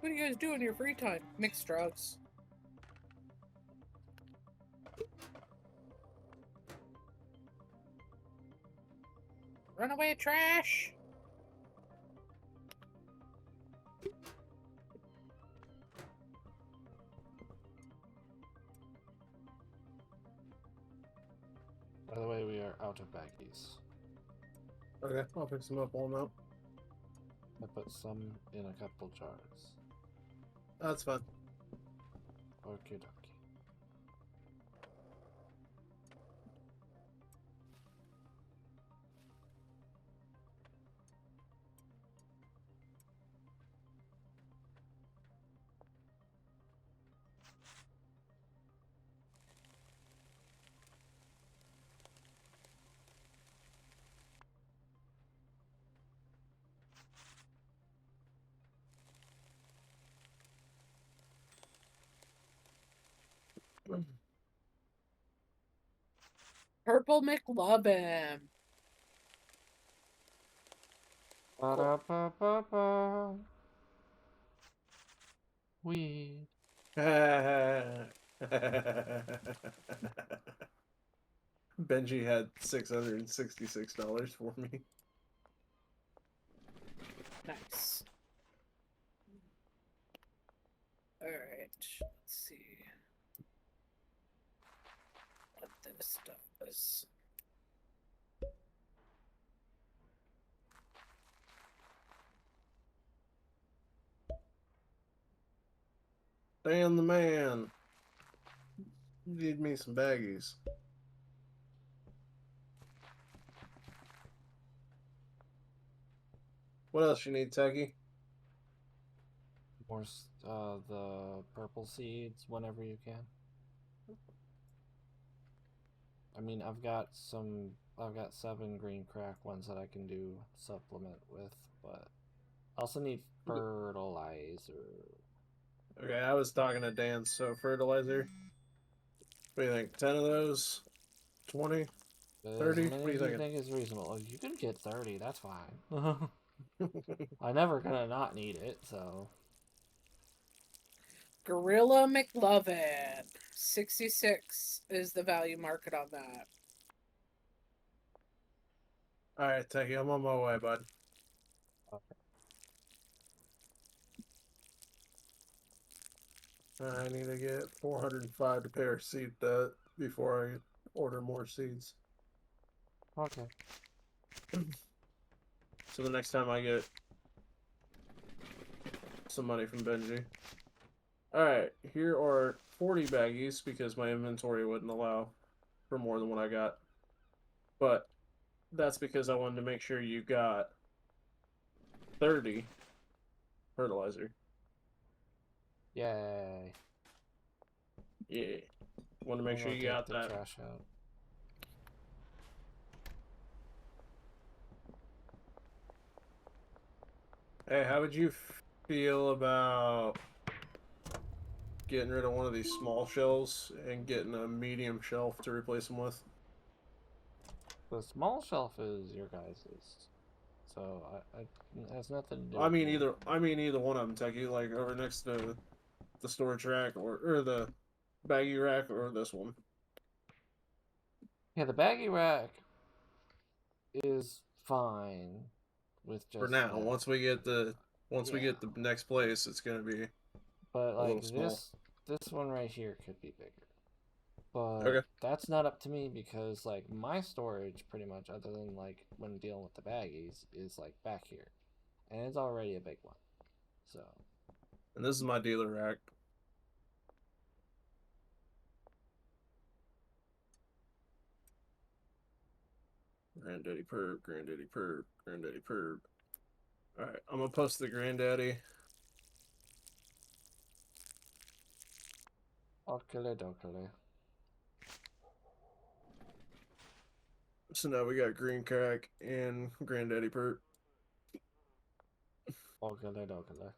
What do you guys do in your free time? Mix drugs. Runaway trash. By the way, we are out of baggies. Okay, I'll fix them up all now. I put some in a couple jars. That's fine. Okie dokie. Purple McLovin. Ba-da-ba-ba-ba. Weed. Benji had $666 for me. Nice. Alright, let's see what this stuff is. Dan the man. Need me some baggies. What else you need, Techie? More the purple seeds whenever you can. I mean, I've got 7 green crack ones that I can do supplement with, but I also need fertilizer. Okay, I was talking to Dan, so fertilizer. What do you think? 10 of those? 20? As 30? many What are as you you thinking? think is reasonable. Oh, you can get 30, that's fine. I'm never gonna not need it, so. Gorilla McLovin. 66 is the value market on that. Alright, Techie, I'm on my way, bud. I need to get 405 to pair seed that before I order more seeds. Okay. So the next time I get some money from Benji. Alright, here are 40 baggies because my inventory wouldn't allow for more than what I got. But that's because I wanted to make sure you got 30 fertilizer. Yay. Yeah. Want to make I'm sure gonna you take got the that. trash out. Hey, how would you feel about getting rid of one of these small shelves and getting a medium shelf to replace them with. The small shelf is your guys's, so it has nothing to do I with mean me. either one of them, Techie, like over next to the storage rack or the baggy rack or this one. Yeah, the baggy rack is fine with just For now, that. once we get the Yeah. next place, it's gonna be But a little like small. this one right here could be bigger. But Okay. that's not up to me because like my storage pretty much other than like when dealing with the baggies is like back here. And it's already a big one. So And this is my dealer rack. Granddaddy perp, granddaddy perp, granddaddy perp. Alright, I'm gonna post the granddaddy. okele dokele. So now we got green crack and granddaddy perp. Okele dokele.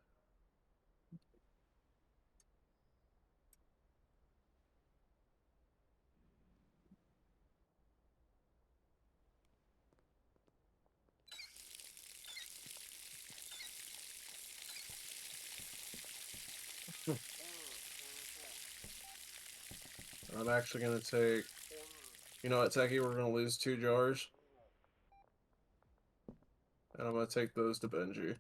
I'm actually gonna take, you know what, Techie, we're gonna lose 2 jars. And I'm gonna take those to Benji.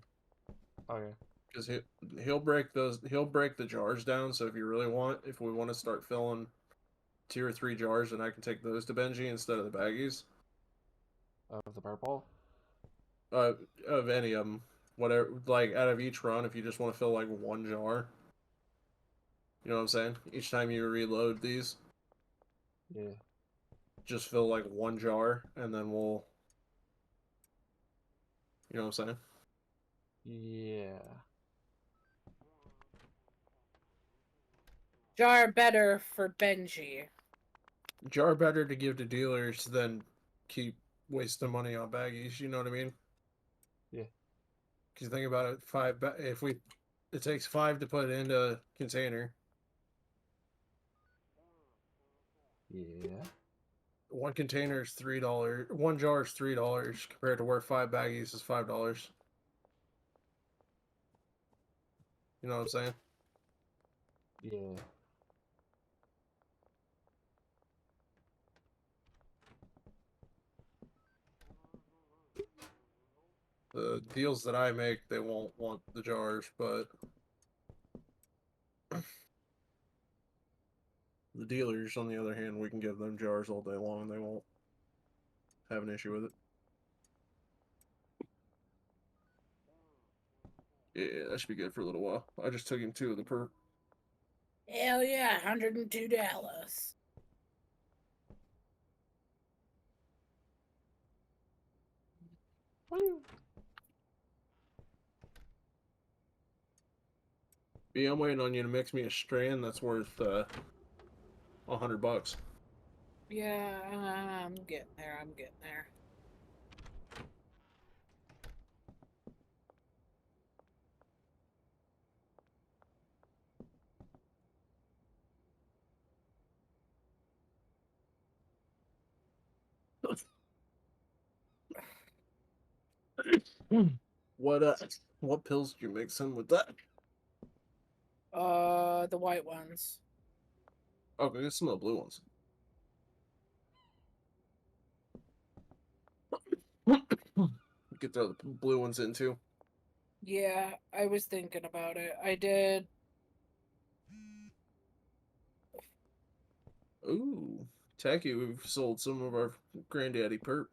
Okay. Because he'll break the jars down, so if you really want, if we want to start filling 2 or 3 jars, then I can take those to Benji instead of the baggies. Of the purple? Of any of them. Whatever, like, out of each run, if you just want to fill, like, 1 jar. You know what I'm saying? Each time you reload these, Yeah. just fill, like, 1 jar, and then we'll... You know what I'm saying? Yeah. Jar better for Benji. Jar better to give to dealers than keep wasting money on baggies, you know what I mean? Yeah. Because think about it, it takes 5 to put it into a container. Yeah. One container is $3. 1 jar is $3 compared to where 5 baggies is $5. You know what I'm saying? Yeah. The deals that I make, they won't want the jars, but the dealers, on the other hand, we can give them jars all day long and they won't have an issue with it. Yeah, that should be good for a little while. I just took him 2 of the perp. Hell yeah, $102. Woo. B, I'm waiting on you to mix me a strand that's worth $100. Yeah, I'm getting there. I'm getting there. What pills did you mix in with that? The white ones. Oh, go get some of the blue ones. You could throw the blue ones in too. Yeah, I was thinking about it. I did. Ooh, Tacky, we've sold some of our granddaddy perp.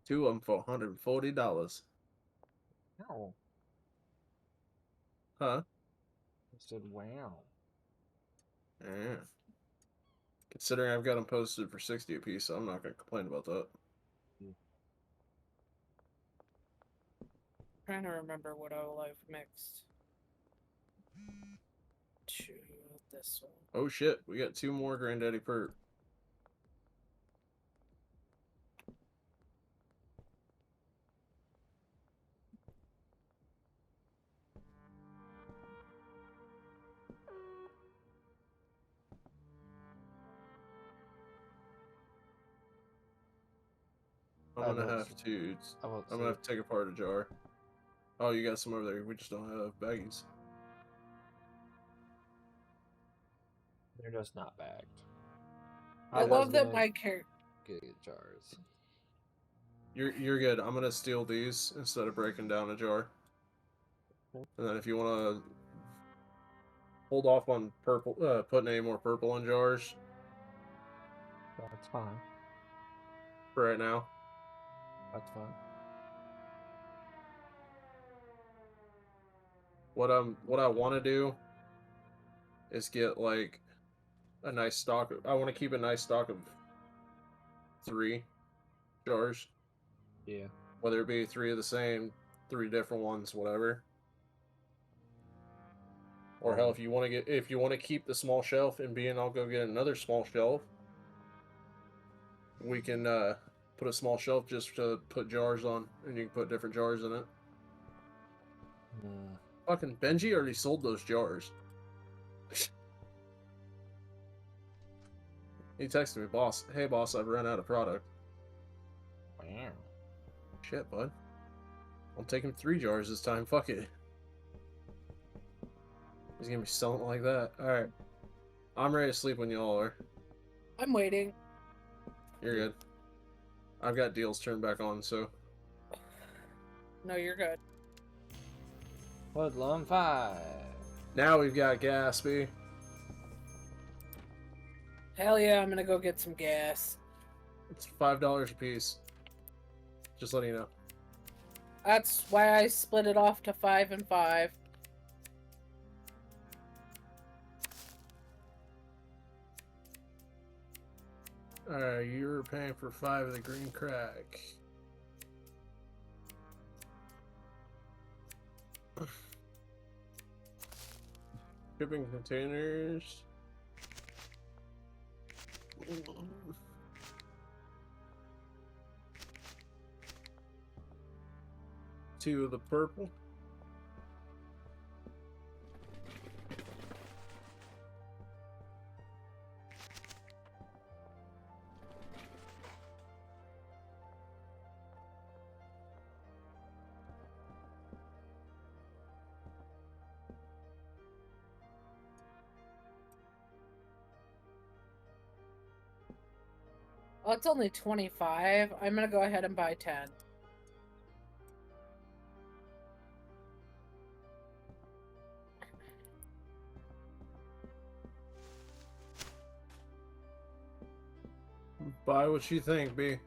2 of them for $140. Wow. Huh? I said wow. Yeah. Considering I've got them posted for 60 a piece, so I'm not gonna complain about that. Trying to remember what all I've mixed. To this one. Oh shit, we got 2 more granddaddy perp. I'm I gonna won't have to. I won't I'm gonna have see. to take apart a jar. Oh, you got some over there. We just don't have baggies. They're just not bagged. I was love that gonna my character. get jars. You're good. I'm gonna steal these instead of breaking down a jar. And then if you wanna hold off on purple, putting any more purple in jars That's fine. for right now. That's fine. What I want to do is get like a nice stock. I want to keep a nice stock of 3 jars, Yeah. whether it be 3 of the same, 3 different ones, whatever. Or hell, if you want to keep the small shelf and I'll go get another small shelf. We can put a small shelf just to put jars on, and you can put different jars in it. Fucking Benji already sold those jars. He texted me, boss. Hey, boss, I've run out of product. Wow. Shit, bud. I'm taking 3 jars this time. Fuck it. He's gonna be selling it like that. Alright. I'm ready to sleep when y'all are. I'm waiting. You're good. I've got deals turned back on, so. No, you're good. Hoodlum 5. Now we've got Gaspy. Hell yeah, I'm gonna go get some gas. It's $5 a piece. Just letting you know. That's why I split it off to 5 and 5. Alright, you're paying for 5 of the green crack. Shipping containers. Two of the purple. Oh, it's only 25. I'm gonna go ahead and buy 10. Buy what you think, B.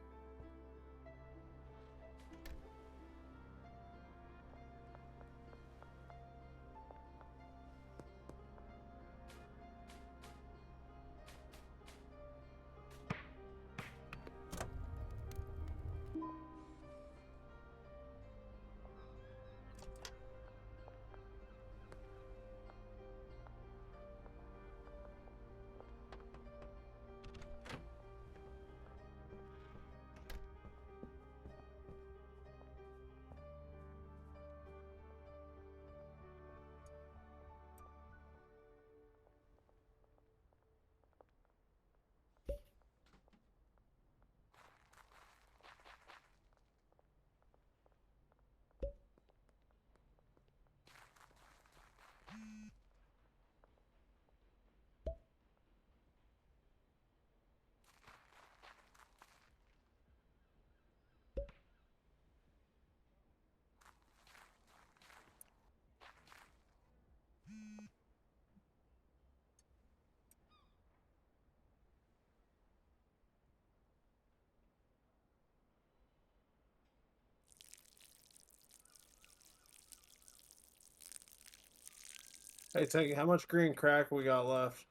Hey, Teggy, how much green crack we got left?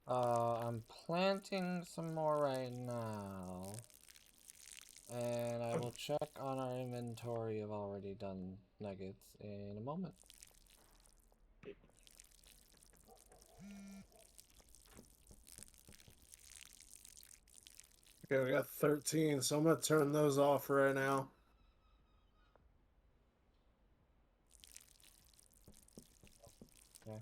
I'm planting some more right now. And I will check on our inventory of already done nuggets in a moment. Okay, we got 13, so I'm gonna turn those off right now. Okay.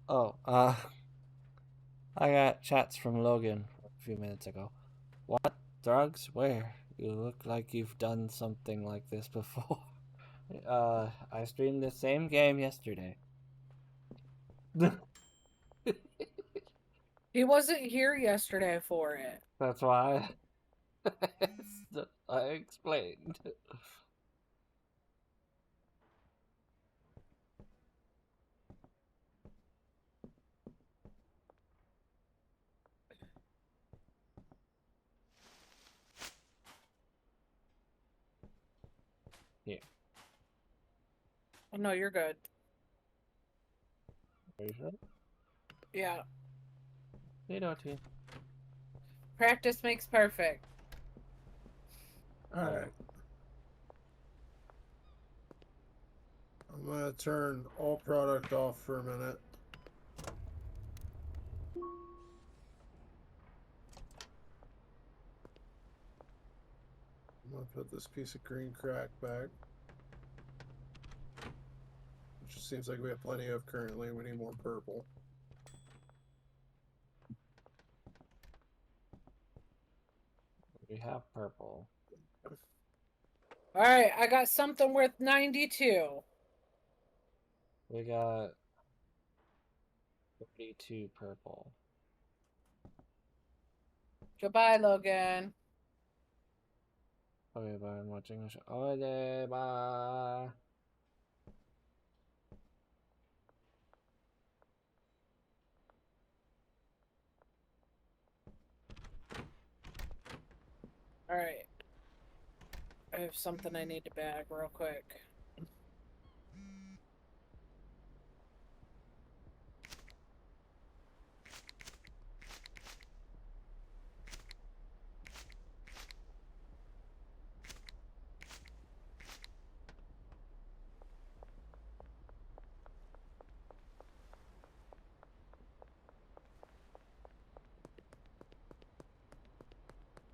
Oh, I got chats from Logan a few minutes ago. What? Drugs? Where? You look like you've done something like this before. I streamed the same game yesterday. He wasn't here yesterday for it. That's why I explained. Here. Oh, no, you're good. Are you sure? Yeah. You know, T. Practice makes perfect. Alright. I'm gonna turn all product off for a minute. I'm gonna put this piece of green crack back. Which just seems like we have plenty of currently. We need more purple. We have purple. Alright, I got something worth 92. We got 32 purple. Goodbye, Logan. Okay, bye. I'm watching a show. Okay, bye. Alright. I have something I need to bag real quick.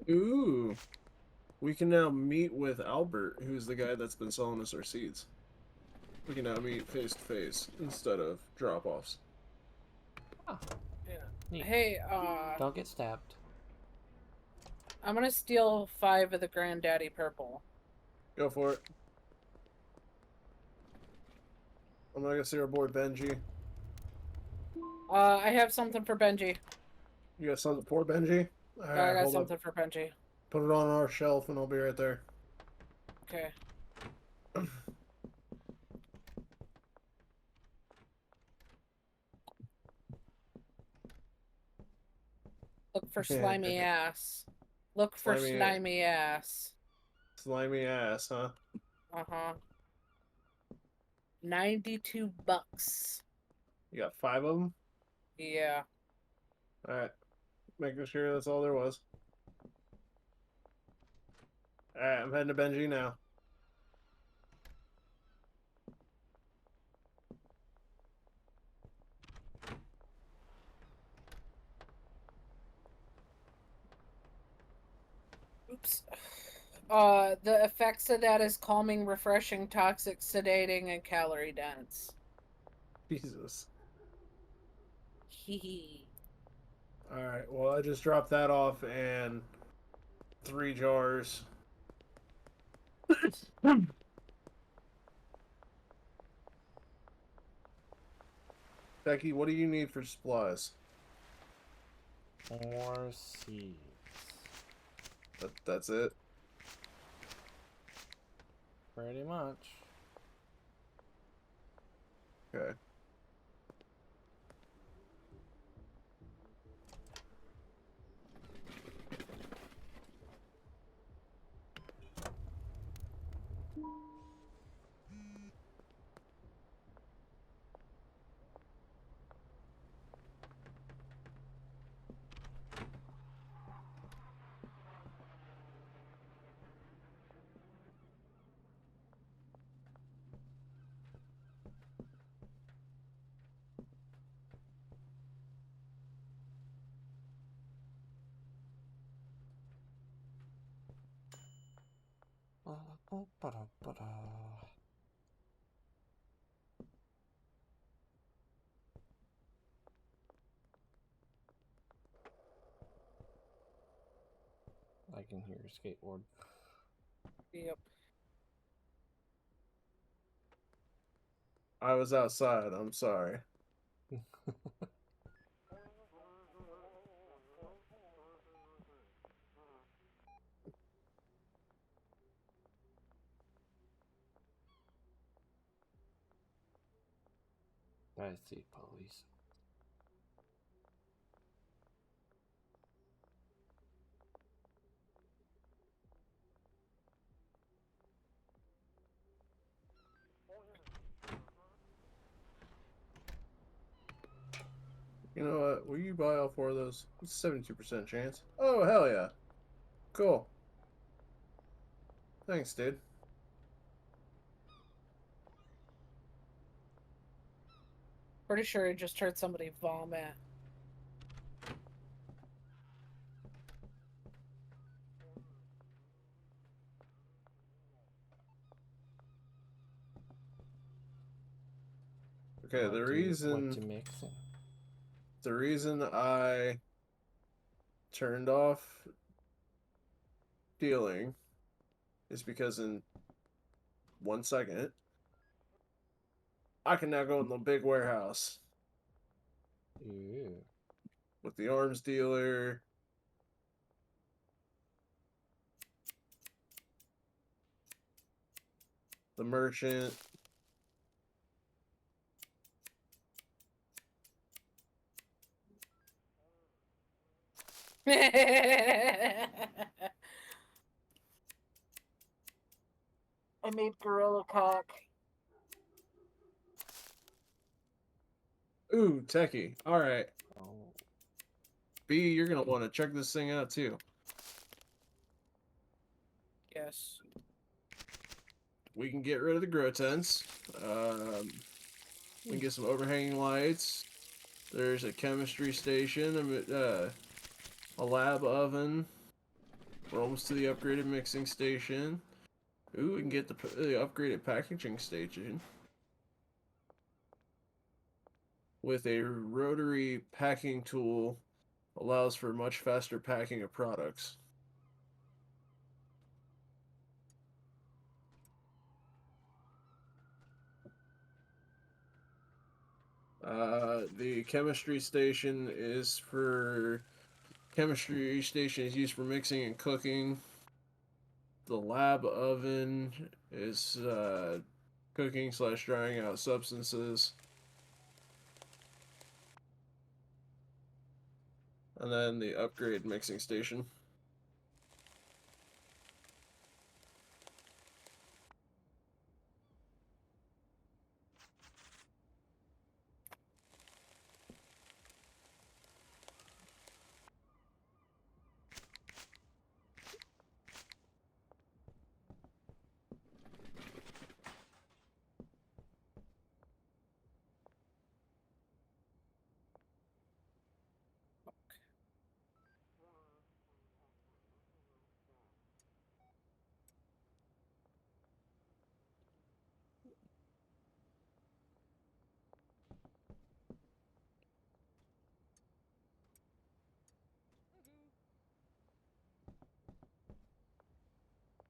Ooh. We can now meet with Albert, who's the guy that's been selling us our seeds. We can now meet face to face instead of drop offs. Oh, Yeah. neat. Hey, Don't get stabbed. I'm gonna steal 5 of the Granddaddy Purple. Go for it. I'm gonna go see our boy Benji. I have something for Benji. You got something for Benji? I Alright, got hold something up. for Benji. Put it on our shelf and I'll be right there. Okay. Look for slimy ass. Look for slimy ass. Slimy ass, huh? Uh-huh. 92 bucks. You got 5 of them? Yeah. Alright. Making sure that's all there was. Alright, I'm heading to Benji now. Oops. The effects of that is calming, refreshing, toxic, sedating, and calorie dense. Jesus. Hee. Alright, well, I just dropped that off and 3 jars. Becky, what do you need for supplies? More seeds. That's it? Pretty much. Okay. I can hear your skateboard. Yep. I was outside. I'm sorry. I see police. You know what? Will you buy all 4 of those? It's a 72% chance. Oh, hell yeah. Cool. Thanks, dude. Pretty sure I just heard somebody vomit. Okay, What to mix in? the reason I turned off dealing is because in 1 second I can now go in the big warehouse Ew. with the arms dealer, the merchant. I made gorilla cock. Ooh, techie. All right. Oh. B, you're gonna want to check this thing out too. Yes. We can get rid of the grow tents. We can get some overhanging lights. There's a chemistry station, a lab oven. We're almost to the upgraded mixing station. Ooh, we can get the upgraded packaging station with a rotary packing tool. Allows for much faster packing of products. The chemistry station is used for mixing and cooking. The lab oven is cooking / drying out substances. And then the upgrade mixing station.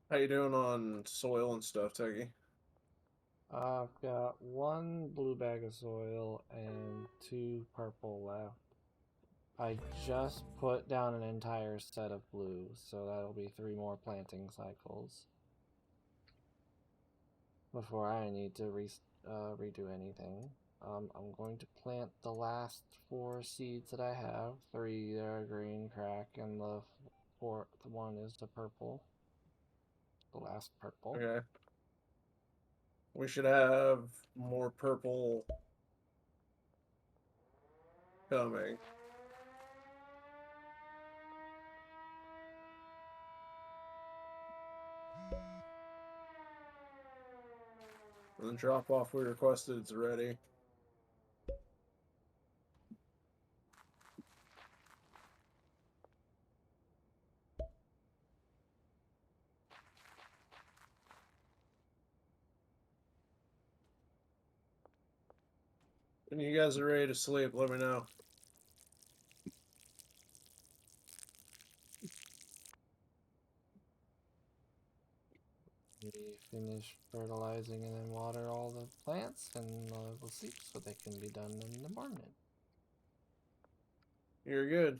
How you doing on soil and stuff, Teggy? I've got 1 blue bag of soil and 2 purple left. I just put down an entire set of blue, so that'll be 3 more planting cycles before I need to redo anything. I'm going to plant the last 4 seeds that I have. 3 are green crack, and the 4th one is the purple. The last purple. Okay. We should have more purple coming. And the drop off we requested is ready. When you guys are ready to sleep, let me know. We finish fertilizing and then water all the plants, and we'll sleep so they can be done in the morning. You're good.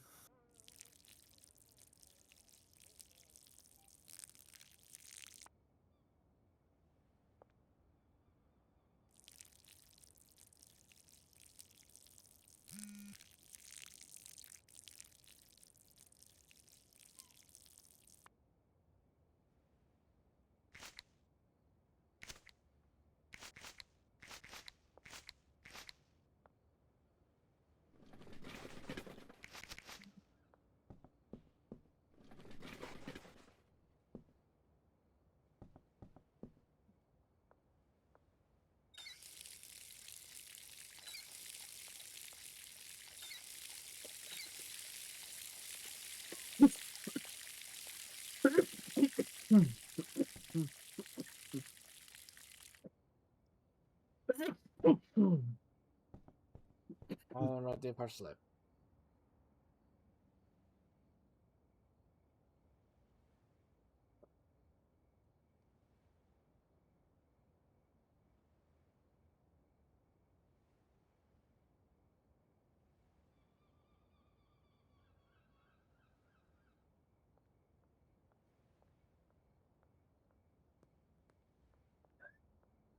Right there, part slip.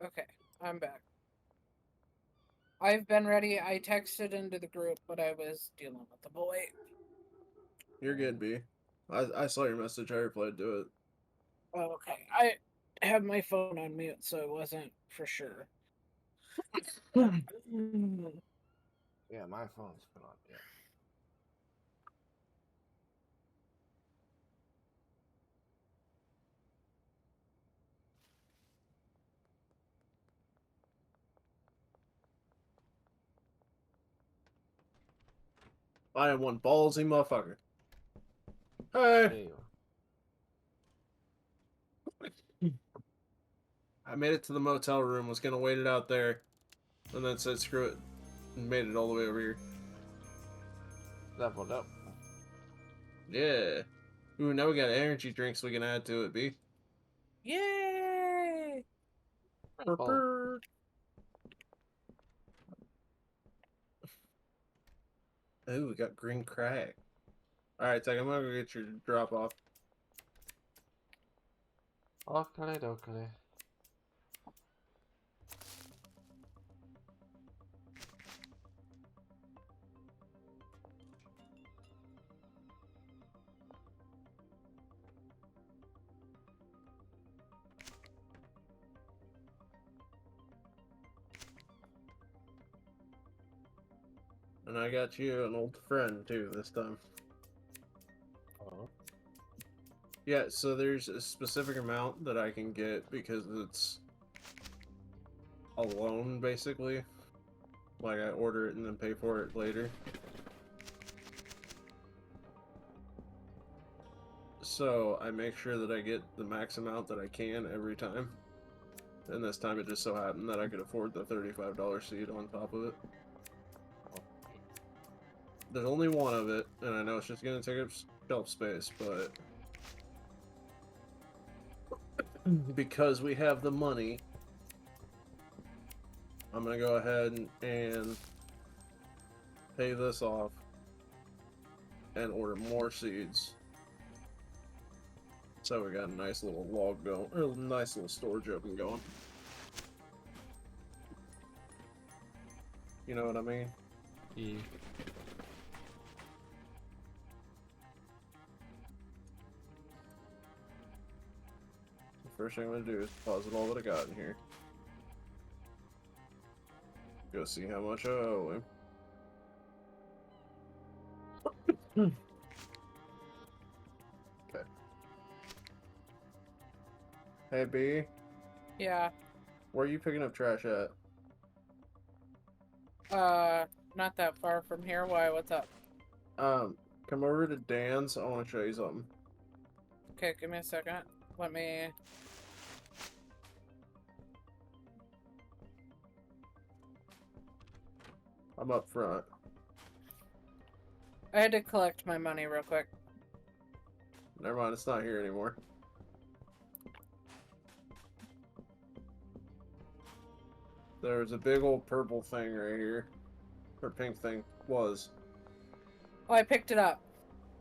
Okay, I'm back. I've been ready. I texted into the group, but I was dealing with the boy. You're good, B. I saw your message. I replied to it. Oh, okay. I have my phone on mute, so it wasn't for sure. Yeah, my phone's been on. Yeah. I am one ballsy motherfucker. Hey! There you I made it to the motel room, was gonna wait it out there, and then said screw it, and made it all the way over here. leveled up. Yeah. Ooh, now we got energy drinks we can add to it, B. Yay! Oh. Ooh, we got green crack. Alright, Tech, I'm gonna go get your drop off. Okay, dokey. And I got you an old friend, too, this time. Oh. Yeah, so there's a specific amount that I can get because it's a loan, basically. Like, I order it and then pay for it later. So, I make sure that I get the max amount that I can every time. And this time it just so happened that I could afford the $35 seed on top of it. There's only one of it, and I know it's just going to take up shelf space, but because we have the money, I'm going to go ahead and pay this off and order more seeds. So we got a nice little log going, or a nice little storage open going. You know what I mean? Yeah. The first thing I'm going to do is deposit all that I got in here. Go see how much I owe him. Okay. Hey, B, Yeah. where are you picking up trash at? Not that far from here. Why? What's up? Come over to Dan's. I want to show you something. Okay, give me a second. Let me... I'm up front. I had to collect my money real quick. Never mind, it's not here anymore. There's a big old purple thing right here. Or pink thing. Was. Oh, I picked it up.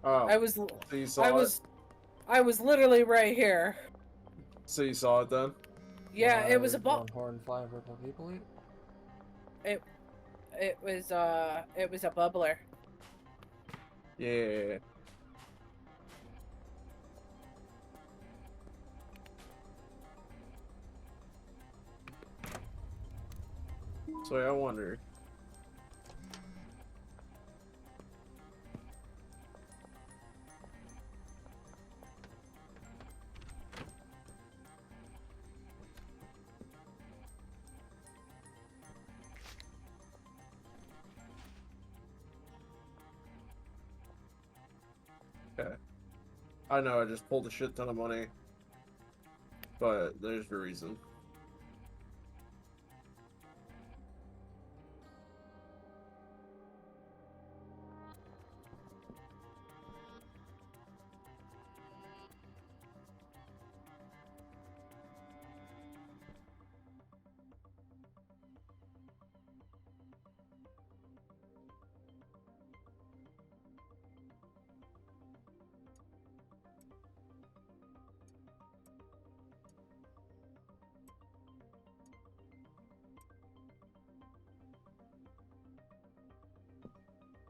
Oh. I was So you saw it? I was literally right here. So you saw it then? Yeah, it was a Why ball. don't horn fly purple people eat? It was a bubbler. Yeah. So I wonder. Okay. I know I just pulled a shit ton of money. But there's a reason.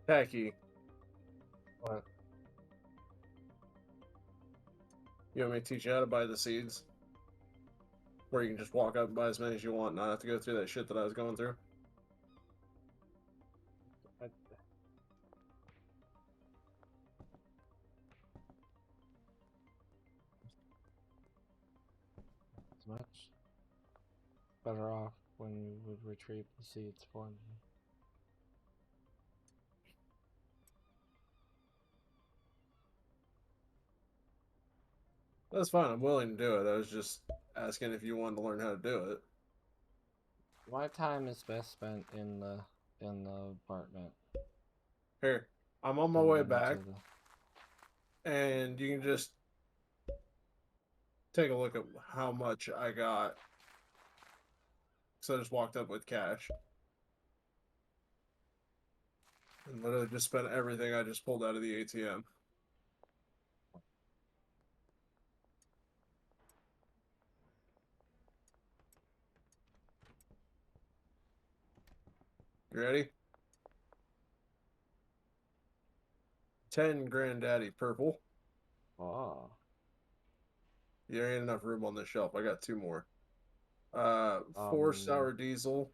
Tacky. What? You want me to teach you how to buy the seeds? Where you can just walk up and buy as many as you want, not have to go through that shit that I was going through. It's much better off when you would retrieve the seeds for me. That's fine, I'm willing to do it. I was just asking if you wanted to learn how to do it. My time is best spent in the apartment. Here, I'm on my than way into back, and you can just take a look at how much I got. So I just walked up with cash. And literally just spent everything I just pulled out of the ATM. You ready? 10 Granddaddy purple. Oh. There ain't enough room on this shelf. I got 2 more. 4 sour diesel.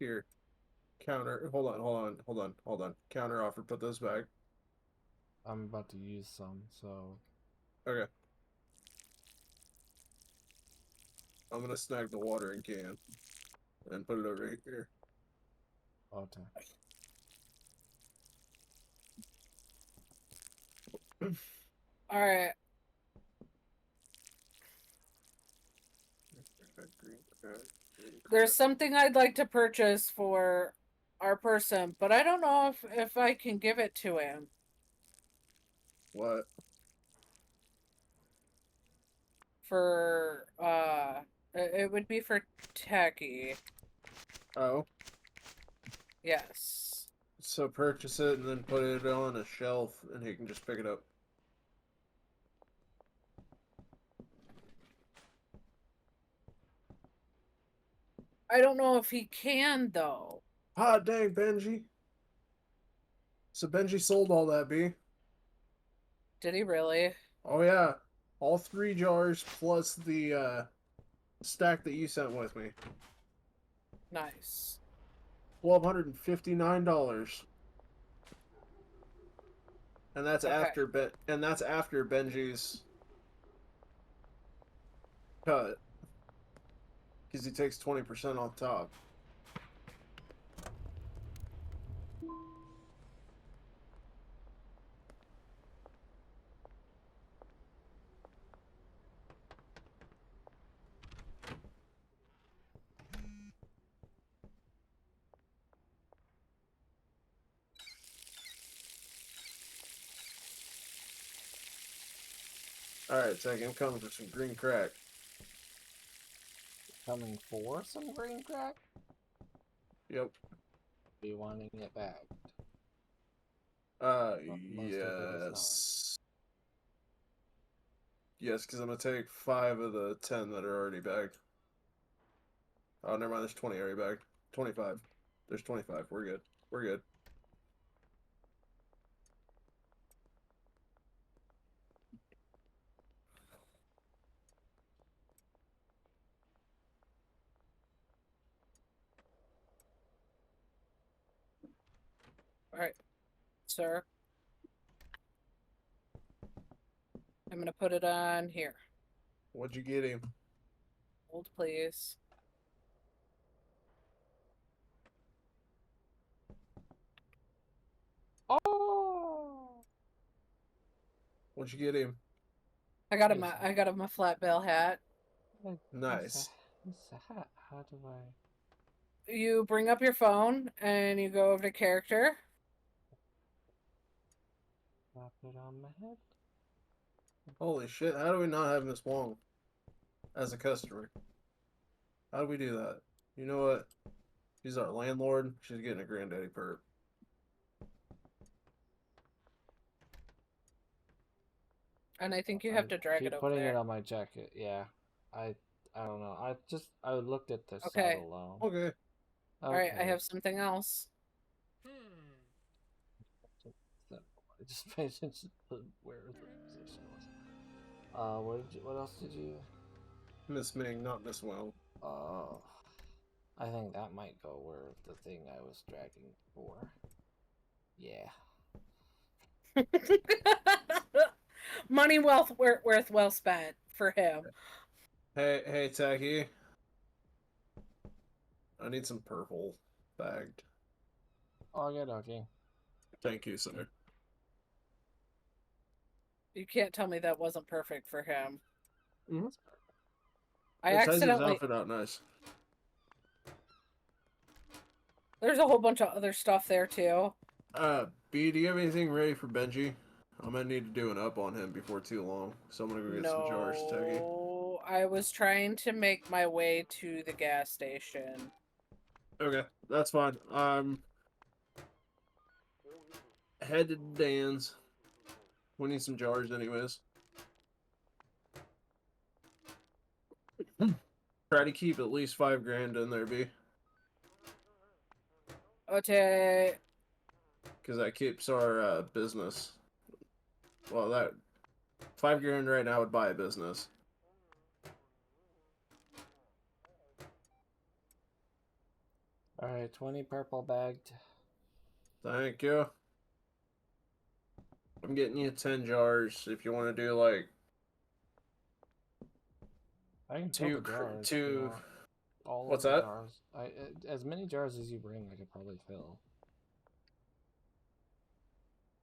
Here. Counter. Hold on. Counter offer. Put those back. I'm about to use some, so Okay. I'm gonna snag the watering can and put it over here. okay. All right. There's something I'd like to purchase for our person, but I don't know if I can give it to him. What? For it would be for Techie. Oh. Yes. So purchase it and then put it on a shelf and he can just pick it up. I don't know if he can though. Hot dang, Benji. So Benji sold all that, B. Did he really? Oh yeah. All 3 jars plus the stack that you sent with me. Nice. $1,259. And that's Okay. after Benji's cut. Because he takes 20% off top. Alright, Techy, I'm coming for some green crack. Coming for some green crack? Yep. Be wanting it back. Most of it is not. Yes. Yes, because I'm going to take 5 of the 10 that are already bagged. Oh, never mind, there's 20 already bagged. 25. There's 25. We're good. We're good. Alright, sir. I'm gonna put it on here. What'd you get him? Hold, please. Oh! What'd you get him? I got him a flat bill hat. Nice. What's that? How do I... You bring up your phone and you go over to character. Wrap it on my head? Holy shit, how do we not have Miss Wong as a customer? How do we do that? You know what? She's our landlord. She's getting a granddaddy perp. And I think you have to drag it keep over putting there. it on my jacket. Yeah, I don't know. I looked at the Okay. side alone. Okay. Alright, I have something else. I just paid attention to where the position was. What else did you? Miss Ming, not Miss Wong. Oh, I think that might go where the thing I was dragging for. Yeah. Money worth well spent for him. Hey, Techy. I need some purple bagged. Okay. Thank you, sir. You can't tell me that wasn't perfect for him. Mm-hmm. I It ties his accidentally. outfit out nice. There's a whole bunch of other stuff there too. B, do you have anything ready for Benji? I'm gonna need to do an up on him before too long, so I'm gonna go get some jars, Techy. No, I was trying to make my way to the gas station. Okay, that's fine. Headed to Dan's. We need some jars, anyways. Try to keep at least $5,000 in there, B. Okay. Because that keeps our business. Well, that $5,000 right now would buy a business. Alright, 20 purple bagged. Thank you. I'm getting you 10 jars if you want to do like I can fill the jars. if you two. want. All What's of the that? jars. As many jars as you bring, I could probably fill.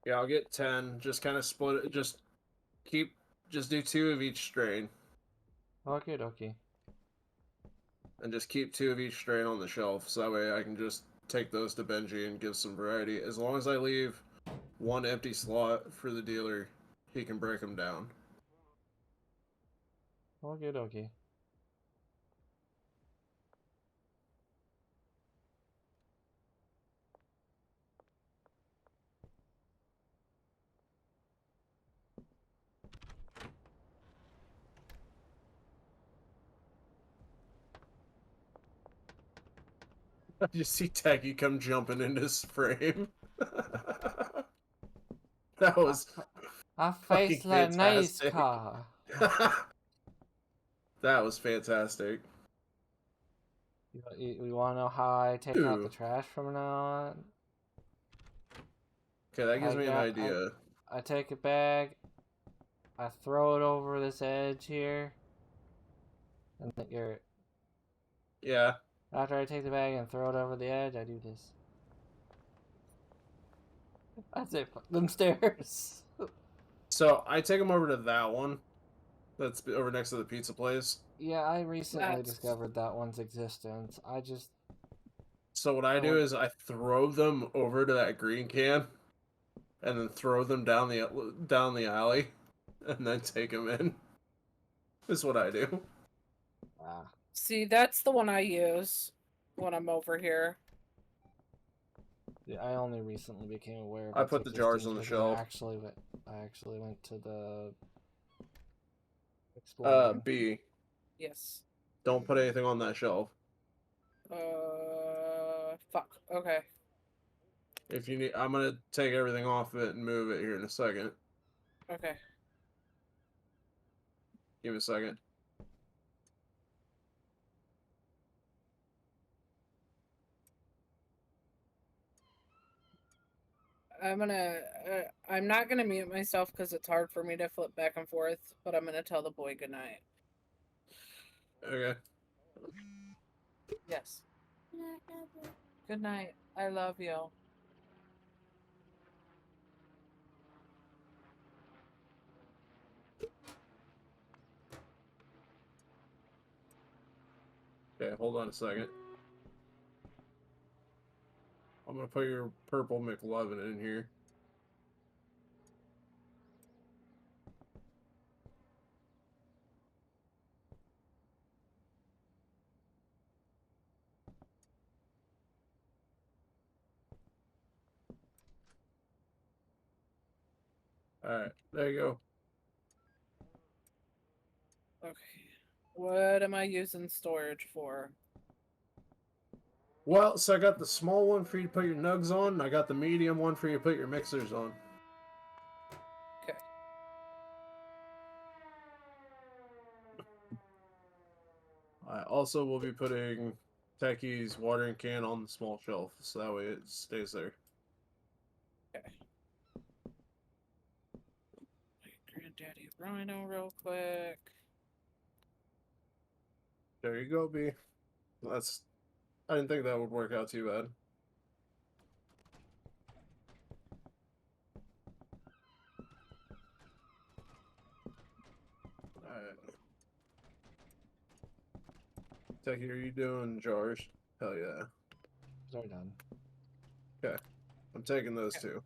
Yeah, I'll get 10. Just kind of split it. Just do 2 of each strain. Okay. And just keep 2 of each strain on the shelf. So that way I can just take those to Benji and give some variety. As long as I leave 1 empty slot for the dealer, he can break them down. Okay. I just see Techy come jumping into his frame. That was I fucking faced that nice fantastic. car. That was fantastic. You want to know how I take out the trash from now on? Okay, that gives me an idea. I take a bag, I throw it over this edge here, and then Yeah. after I take the bag and throw it over the edge, I do this. I say, fuck them stairs. So I take him over to that one. That's over next to the pizza place. Yeah, I recently discovered that one's existence. So what I do is I throw them over to that green can, and then throw them down the alley. and then take them in. Is what I do. Ah, See, that's the one I use when I'm over here. yeah, I only recently became aware of I its put the jars existence on the because shelf. I actually went to the exploring. B. Yes. Don't put anything on that shelf. Fuck. Okay. If you need, I'm gonna take everything off it and move it here in a second. Okay. Give me a second. I'm not gonna mute myself because it's hard for me to flip back and forth, but I'm gonna tell the boy goodnight. Okay. Yes. Good night. I love you. Okay, hold on a second. I'm gonna put your purple McLovin in here. Alright, there you go. Okay. What am I using storage for? Well, so I got the small one for you to put your nugs on, and I got the medium one for you to put your mixers on. Okay. I also will be putting Techie's watering can on the small shelf, so that way it stays there. Okay. Granddaddy Rhino real quick. There you go, B. That's. I didn't think that would work out too bad. Alright. Techie, are you doing jars? Hell yeah. Sorry, done. Okay. I'm taking those two.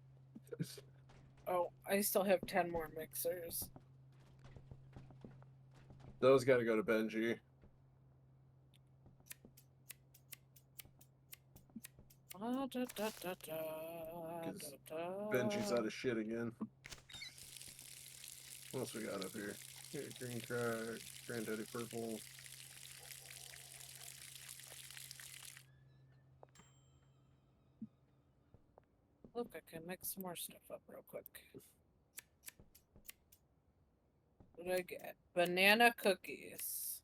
Oh, I still have 10 more mixers. Those gotta go to Benji. Benji's out of shit again. What else we got up here? Here, green crack, granddaddy purple. Look, I can mix some more stuff up real quick. What did I get? Banana cookies.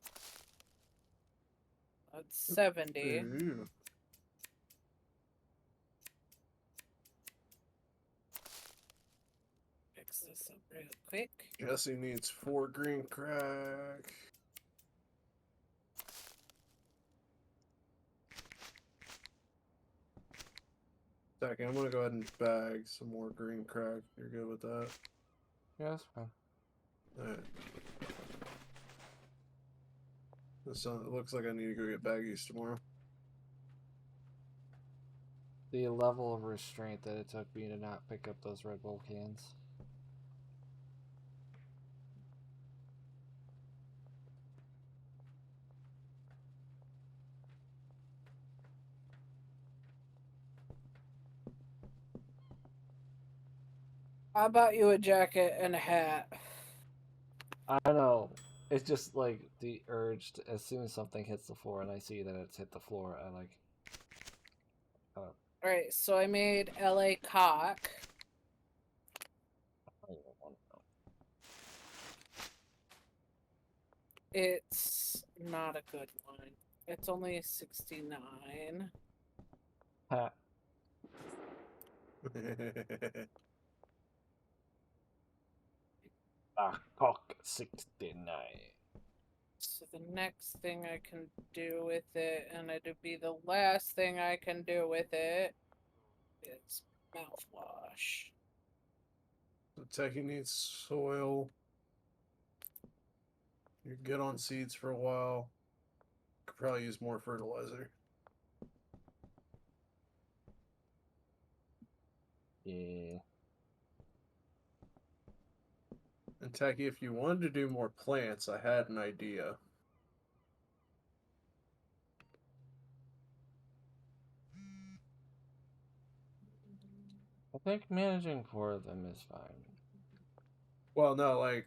That's 70. Ooh. Fix this up real quick. Jesse needs 4 green crack. Second, I'm gonna go ahead and bag some more green crack. You're good with that? Yeah, that's fine. Alright. It looks like I need to go get baggies tomorrow. The level of restraint that it took me to not pick up those Red Bull cans. I bought you a jacket and a hat. I know. It's just like the urge to, as soon as something hits the floor and I see that it's hit the floor, I like. Alright, so I made LA cock. It's not a good one. It's only 69. Ha. Cock 69. So the next thing I can do with it, and it'd be the last thing I can do with it, is mouthwash. So Techie needs soil. You're good on seeds for a while. Could probably use more fertilizer. Yeah. And Techie, if you wanted to do more plants, I had an idea. I think managing 4 of them is fine. Well, no, like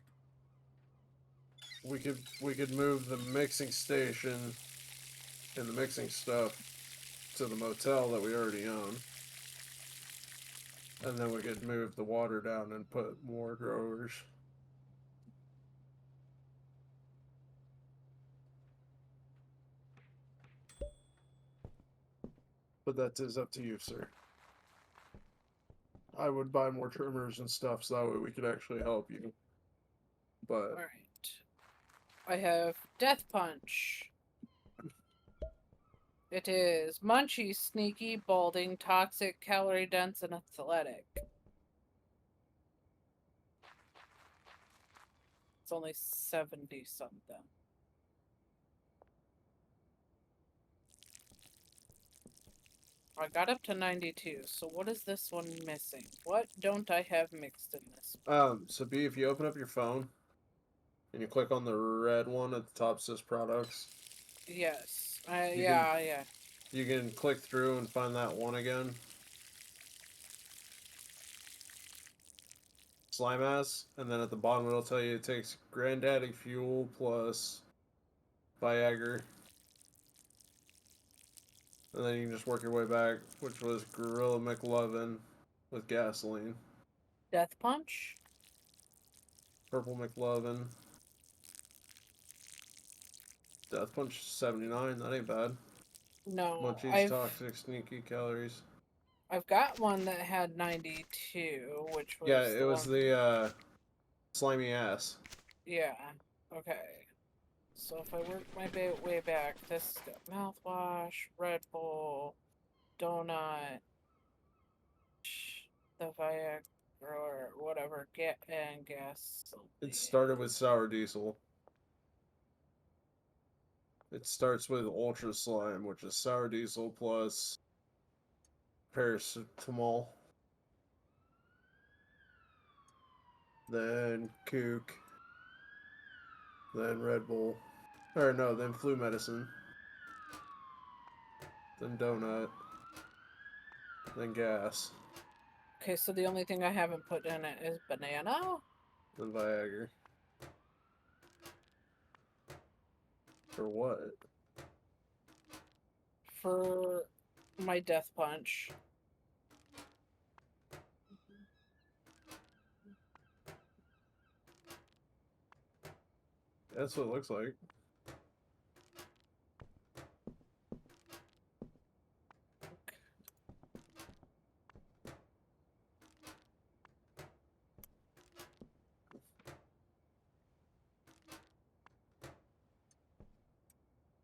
we could move the mixing station and the mixing stuff to the motel that we already own. And then we could move the water down and put more growers. But that is up to you, sir. I would buy more trimmers and stuff so that way we could actually help you. But Alright. I have Death Punch. It is munchy, sneaky, balding, toxic, calorie dense, and athletic. It's only 70 something. I got up to 92, so what is this one missing? What don't I have mixed in this? so B, if you open up your phone and you click on the red one at the top says products. Yes. You Yeah. You can click through and find that one again. Slime ass, and then at the bottom it'll tell you it takes Granddaddy Fuel plus Viagra. And then you can just work your way back, which was Gorilla McLovin with gasoline. Death Punch? Purple McLovin. Death Punch 79, that ain't bad. No, Munchies, toxic, sneaky calories. I've got one that had 92, which was Yeah, it was one... the slimy ass. Yeah, okay. So if I work my way back, this has got mouthwash, Red Bull, donut, the Viagra or whatever, and gas. It started with sour diesel. It starts with Ultra Slime, which is sour diesel plus paracetamol. Then Kook. Then Red Bull. Or no, then flu medicine. Then donut. Then gas. Okay, so the only thing I haven't put in it is banana? Then Viagra. For what? For my Death Punch. That's what it looks like.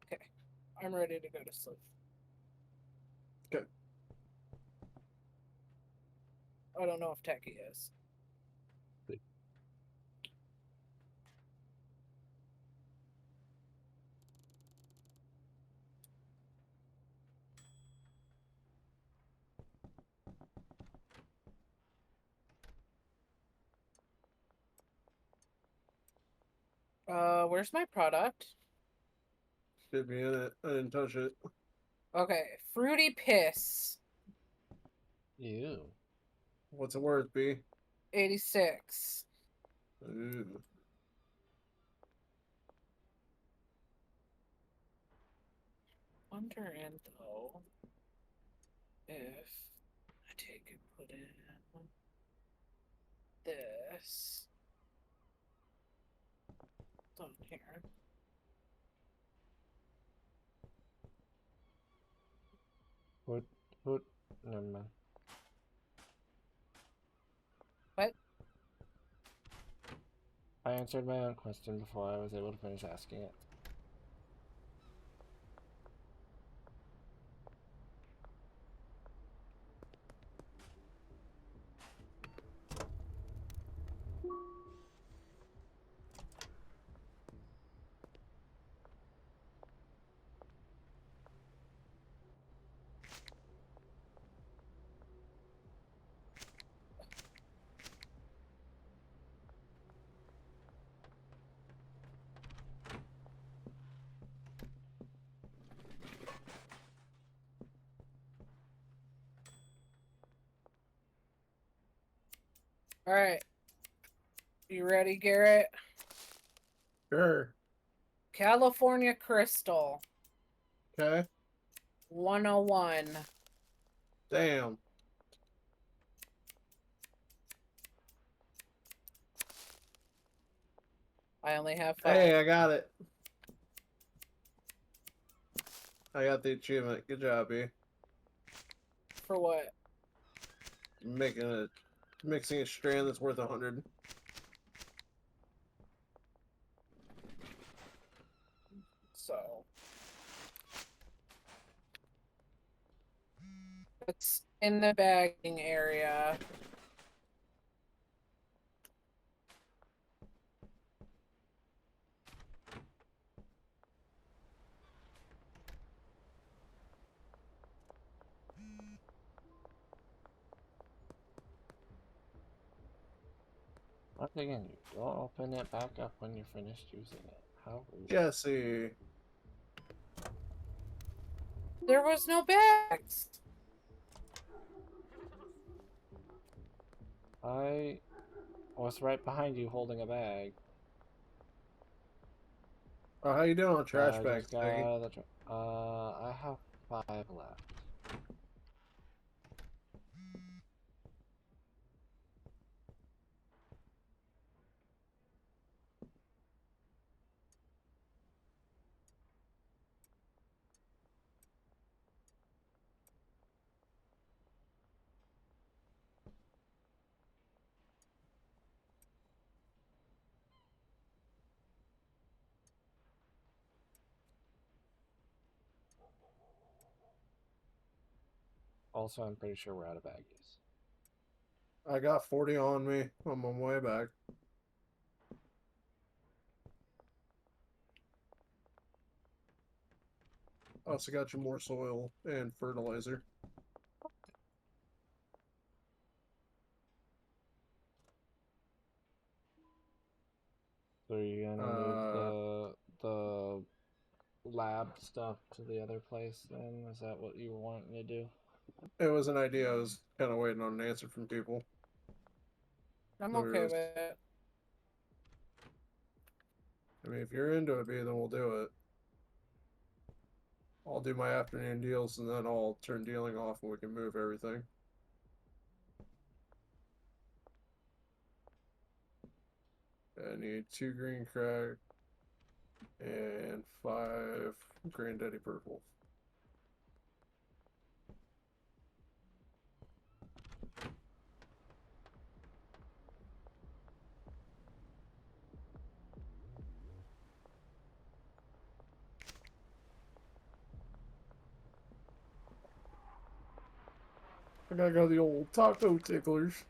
Okay, I'm ready to go to sleep. Okay. I don't know if Techie is. Where's my product? Should be in it. I didn't touch it. Okay, Fruity Piss. Ew. What's it worth, B? 86. Ooh. Wondering though if I take and put in this on here. What? Never mind. What? I answered my own question before I was able to finish asking it. All right. You ready, Garrett? Sure. California Crystal Okay. 101. Damn. I only have 5. Hey, I got it. I got the achievement. Good job, B. For what? Mixing a strand that's worth 100. So it's in the bagging area. Once again, you don't open it back up when you're finished using it. How rude. Jesse. There was no bags. I was right behind you holding a bag. Oh, how you doing on trash I bags, just got Peggy? out of the I have 5 left. Also, I'm pretty sure we're out of baggies. I got 40 on me. I'm on my way back. Also got you more soil and fertilizer. So you're gonna move the lab stuff to the other place then? Is that what you were wanting to do? It was an idea. I was kind of waiting on an answer from people. I'm There okay was- with it. I mean, if you're into it, B, then we'll do it. I'll do my afternoon deals and then I'll turn dealing off and we can move everything. I need 2 green crack and 5 granddaddy purple. I gotta go to the old taco ticklers.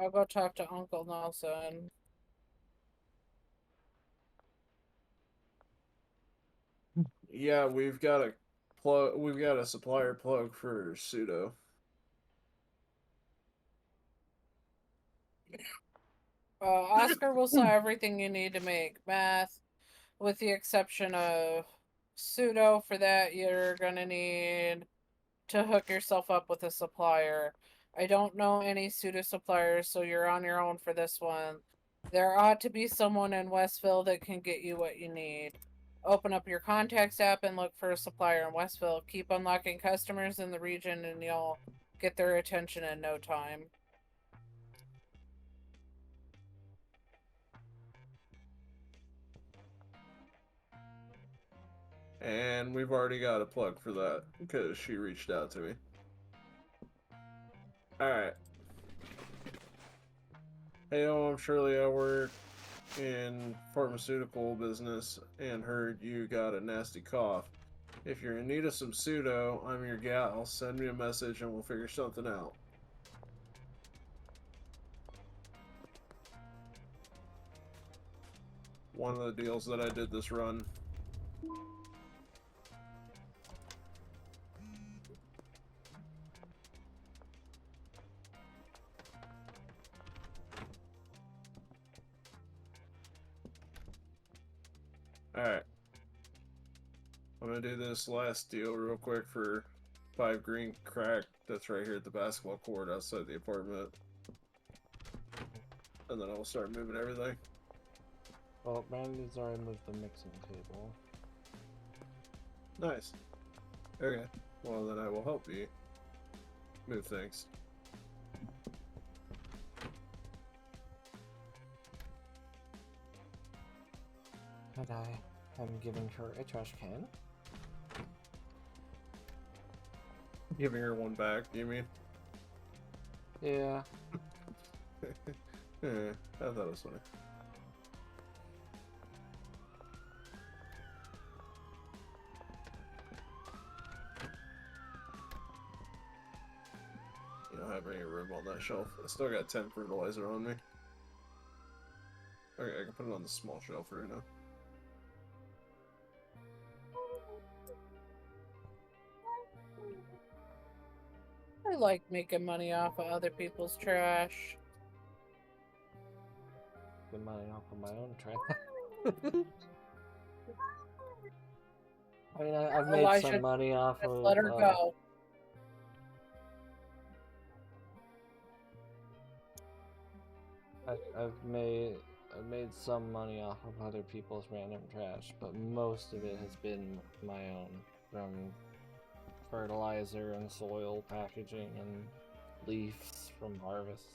I'll go talk to Uncle Nelson. Yeah, we've got a plug. We've got a supplier plug for pseudo. Oscar will sell everything you need to make math, with the exception of pseudo. For that, you're gonna need to hook yourself up with a supplier. I don't know any pseudo suppliers, so you're on your own for this one. There ought to be someone in Westville that can get you what you need. Open up your contacts app and look for a supplier in Westville. Keep unlocking customers in the region and you'll get their attention in no time. And we've already got a plug for that because she reached out to me. Alright. Hey, I'm Shirley. I work in pharmaceutical business and heard you got a nasty cough. If you're in need of some pseudo, I'm your gal. Send me a message and we'll figure something out. One of the deals that I did this run. Alright. I'm gonna do this last deal real quick for 5 green crack that's right here at the basketball court outside the apartment. And then I'll start moving everything. Well, Brandy's already moved the mixing table. Nice. Okay. Well, then I will help you move things. And I am giving her a trash can. Giving her one back, do you mean? Yeah. Yeah, I thought it was funny. You don't have any room on that shelf. I still got 10 fertilizer on me. Okay, I can put it on the small shelf right now. I like making money off of other people's trash. Get money off of my own trash. I mean, I've made Elijah, some money off just of. let her go. I've made some money off of other people's random trash, but most of it has been my own, from fertilizer and soil packaging and leaves from harvest.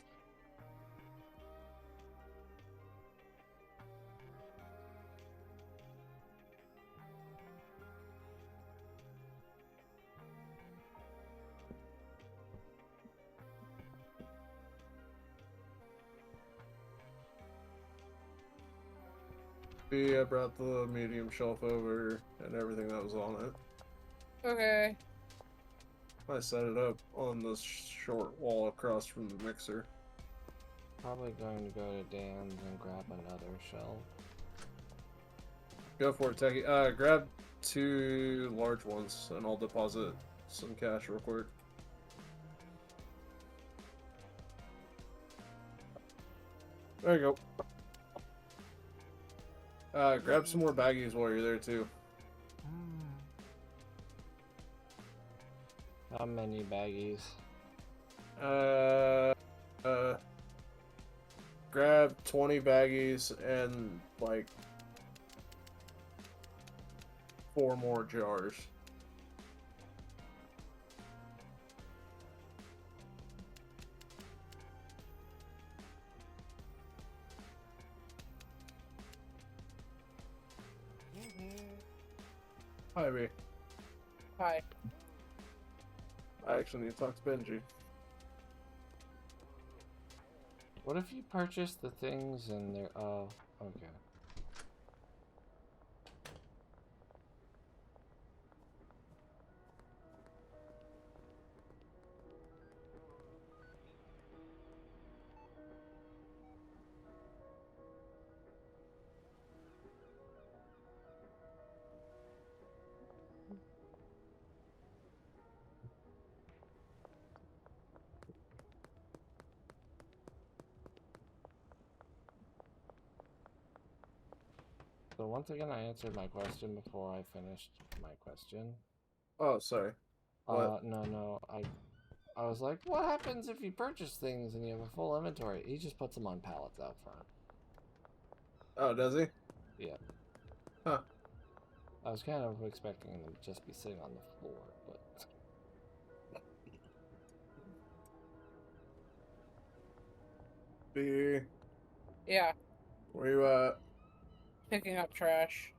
I brought the medium shelf over and everything that was on it. Okay. I set it up on this short wall across from the mixer. Probably going to go to Dan's and grab another shelf. Go for it, Techie. Grab 2 large ones and I'll deposit some cash real quick. There you go. Grab some more baggies while you're there too. How many baggies? Grab 20 baggies and like 4 more jars. Hi, B. Hi. I actually need to talk to Benji. What if you purchase the things and they're... Oh, okay. So once again, I answered my question before I finished my question. Oh, sorry. What? No. I was like, what happens if you purchase things and you have a full inventory? He just puts them on pallets out front. Oh, does he? Yeah. Huh. I was kind of expecting them to just be sitting on the floor, but B, Yeah, where you at? picking up trash.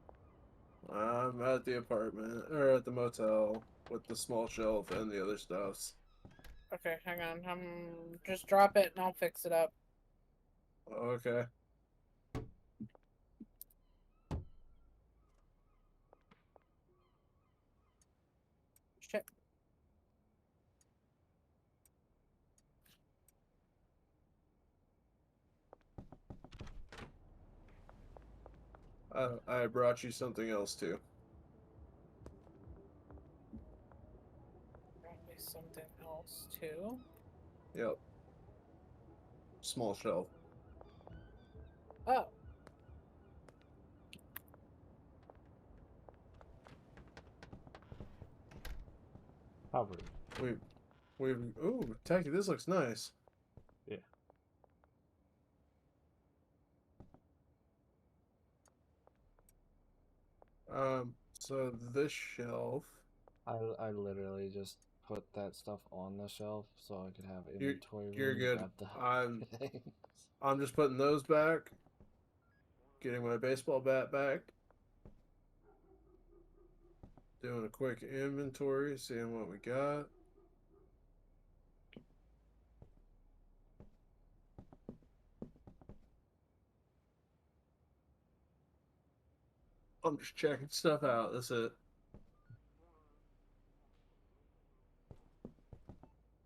I'm at the apartment or at the motel with the small shelf and the other stuffs. Okay, hang on. Just drop it and I'll fix it up. Okay. Shit. I brought you something else too. Probably something else too. Yep. Small shelf. Oh, how rude. We've ooh, Tacky, this looks nice. Yeah. So this shelf, I literally just put that stuff on the shelf so I could have you're inventory you're room to good. grab the things. I'm just putting those back. Getting my baseball bat back. Doing a quick inventory, seeing what we got. I'm just checking stuff out. That's it.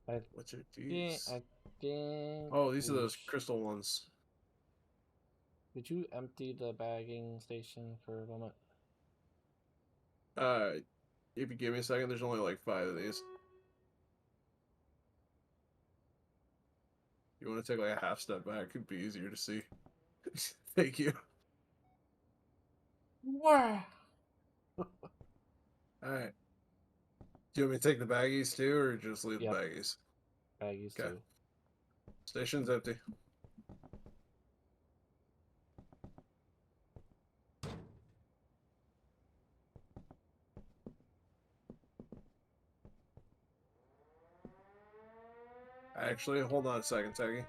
I What's your think these? I think Oh, these are we those crystal ones. Did you empty the bagging station for a moment? If you give me a second, there's only like 5 of these. You want to take like a half step back? It'd be easier to see. Thank you. Wow. Alright. Do you want me to take the baggies too, or just leave Yep. the baggies? Baggies Okay. too. Station's empty. Actually, hold on a second, Teggy.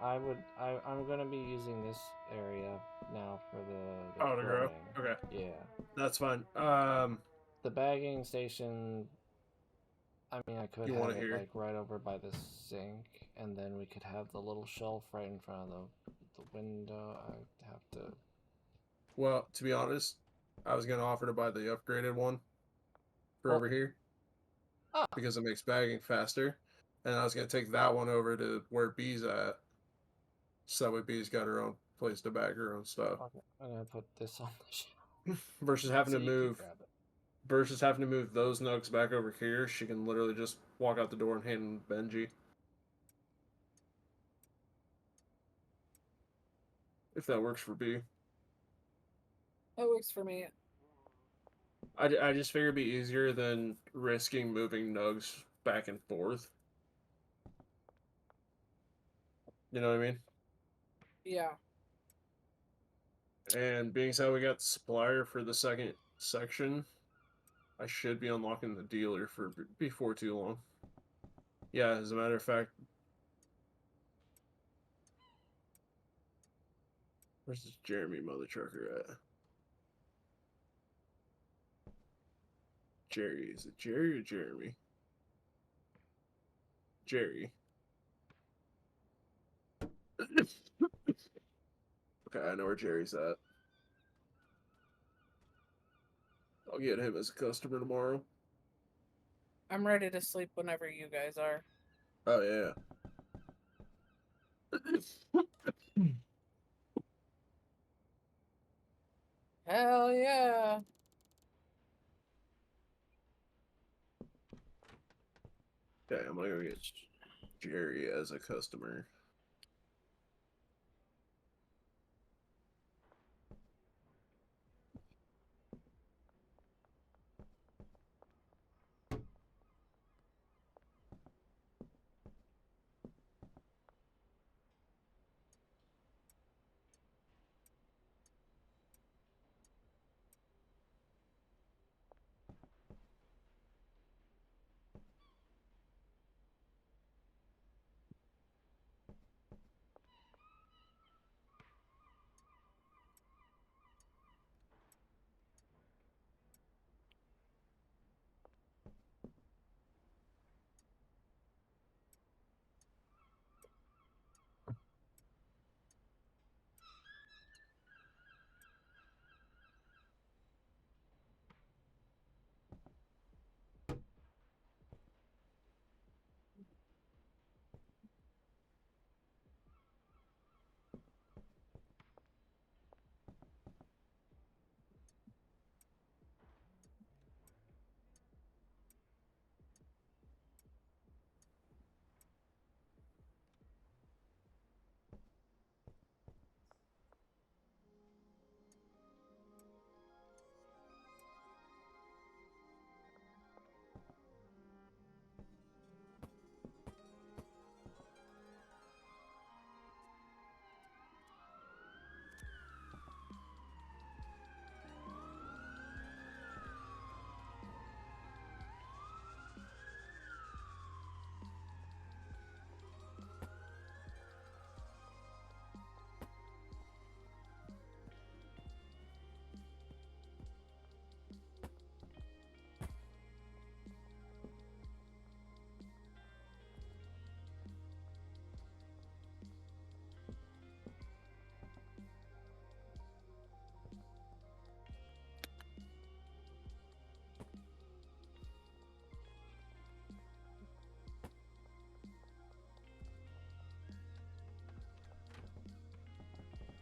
I'm gonna be using this area now for the Oh, to grow? growing. Okay. Yeah. That's fine. The bagging station, I mean, I could You have want it it here? like right over by the sink, and then we could have the little shelf right in front of the window. I have to. Well, to be honest, I was gonna offer to buy the upgraded one for Well, over here ah, because it makes bagging faster, and I was gonna take that one over to where B's at, so that way B's got her own place to bag her own stuff. okay, I'm gonna put this on the shelf versus having so to you can move grab it. those nugs back over here. She can literally just walk out the door and hand Benji. If that works for B. that works for me. I just figure it'd be easier than risking moving nugs back and forth. You know what I mean? Yeah. And being so we got the supplier for the second section, I should be unlocking the dealer for before too long. Yeah, as a matter of fact, where's this Jeremy mother trucker at? Jerry, is it Jerry or Jeremy? Jerry. Okay, I know where Jerry's at. I'll get him as a customer tomorrow. I'm ready to sleep whenever you guys are. Oh yeah. Hell yeah. Okay, I'm gonna go get Jerry as a customer.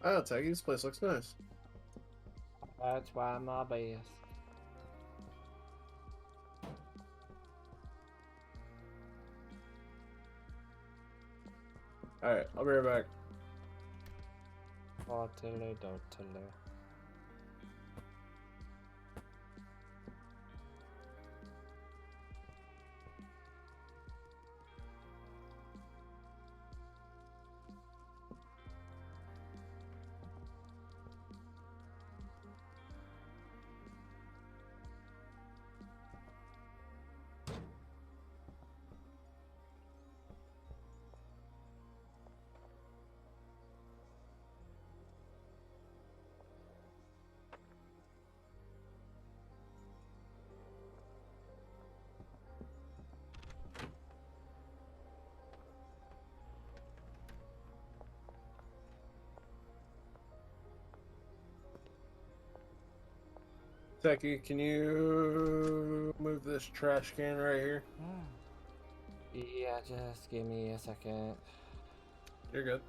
Oh, Taggy, this place looks nice. That's why I'm my best. Alright, I'll be right back. Totally, totally. Techie, can you move this trash can right here? Yeah, just give me a second. You're good.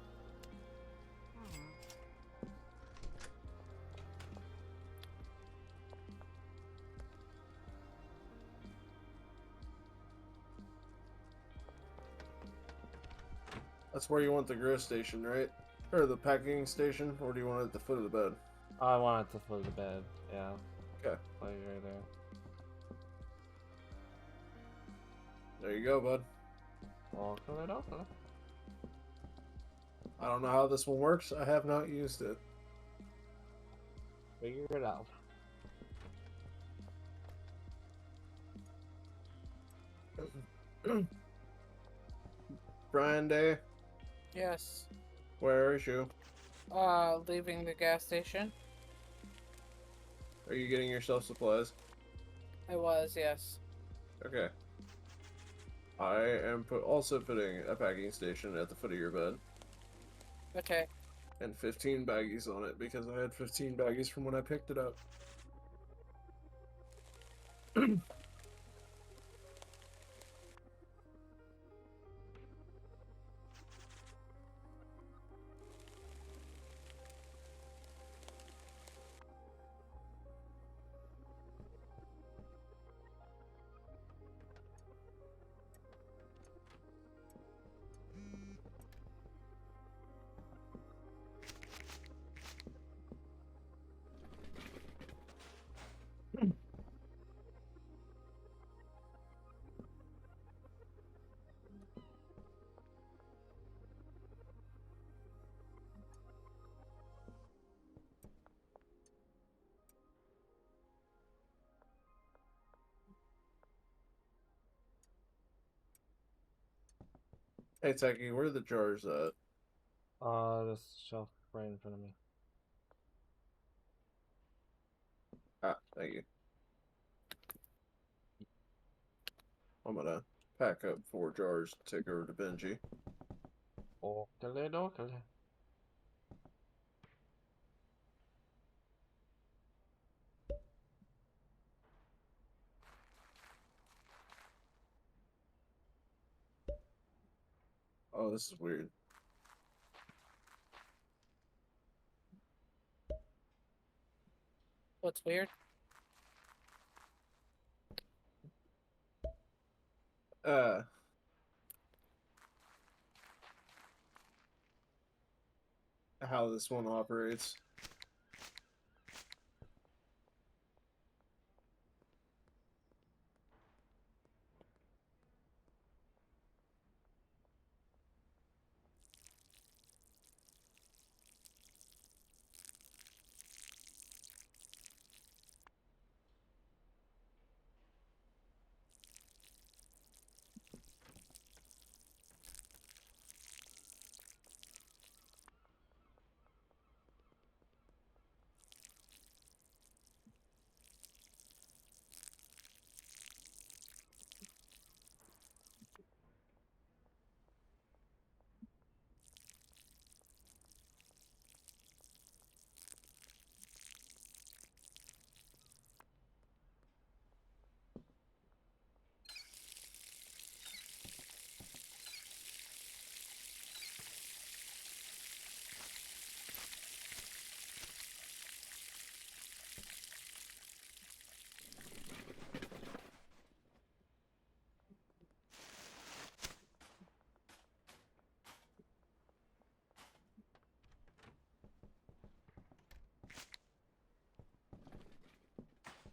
That's where you want the grow station, right? Or the packing station? Or do you want it at the foot of the bed? I want it to foot the bed. Yeah. Okay. Like right there. There you go, bud. Okay. I don't know how this one works. I have not used it. Figure it out. Brian Day, Yes. where is you? Leaving the gas station. Are you getting yourself supplies? I was, yes. Okay. I am also putting a packing station at the foot of your bed. Okay. And 15 baggies on it because I had 15 baggies from when I picked it up. Hey, Techie, where are the jars at? This shelf right in front of me. Ah, thank you. I'm gonna pack up 4 jars to take over to Benji. Okay. Oh, this is weird. What's weird? Uh, how this one operates.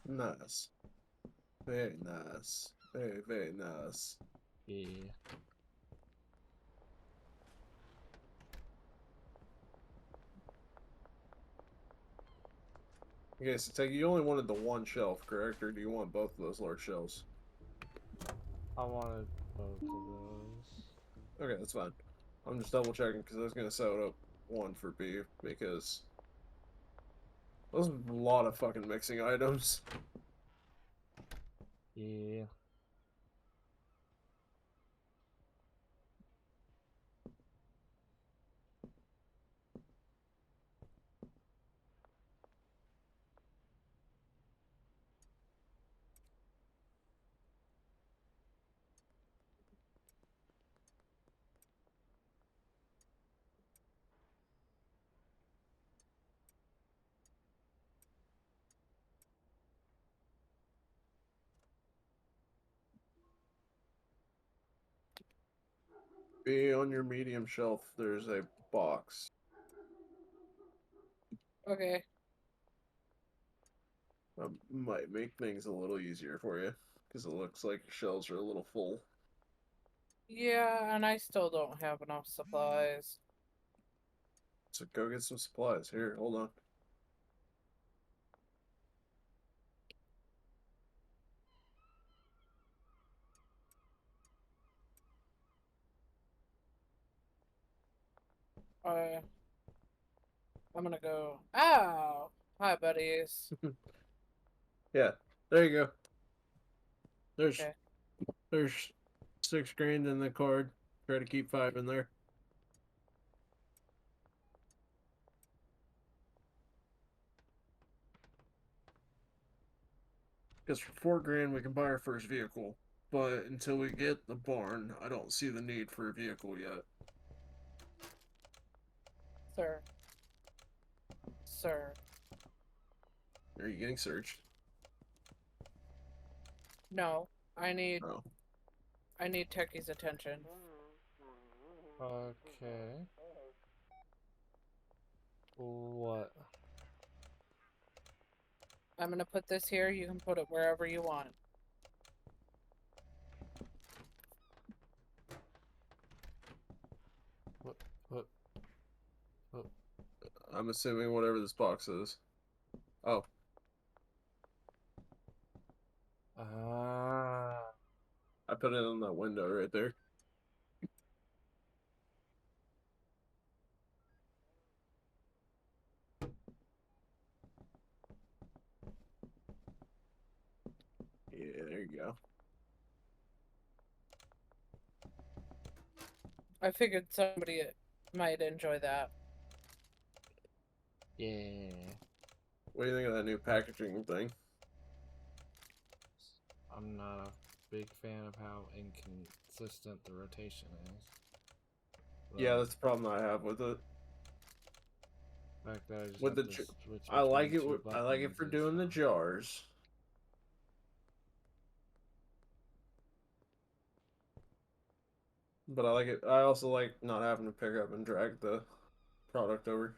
Nice. Very nice. Very, very nice. Yeah. Okay, so Techy, you only wanted the one shelf, correct? Or do you want both of those large shelves? I wanted both of those. Okay, that's fine. I'm just double checking because I was gonna set up one for B because those are a lot of fucking mixing items. Yeah. B, on your medium shelf, there's a box. Okay. Might make things a little easier for you because it looks like your shelves are a little full. Yeah, and I still don't have enough supplies. So go get some supplies. Here, hold on. I I'm gonna go. Oh, hi, buddies. Yeah, there you go. There's Okay. there's $6 grand in the card. Try to keep 5 in there. Because for $4 grand we can buy our first vehicle, but until we get the barn, I don't see the need for a vehicle yet. Sir. Sir. Are you getting searched? No. I need Oh, Techie's attention. Okay. What? I'm gonna put this here. You can put it wherever you want. What? What? What? I'm assuming whatever this box is. Oh, Ah. I put it in that window right there. Yeah, there you go. I figured somebody might enjoy that. Yeah. What do you think of that new packaging thing? I'm not a big fan of how inconsistent the rotation is. Yeah, that's the problem I have with it. The fact that I just With have the, to switch I like between it. two I like it buttons for is, doing the jars. But I like it. I also like not having to pick up and drag the product over.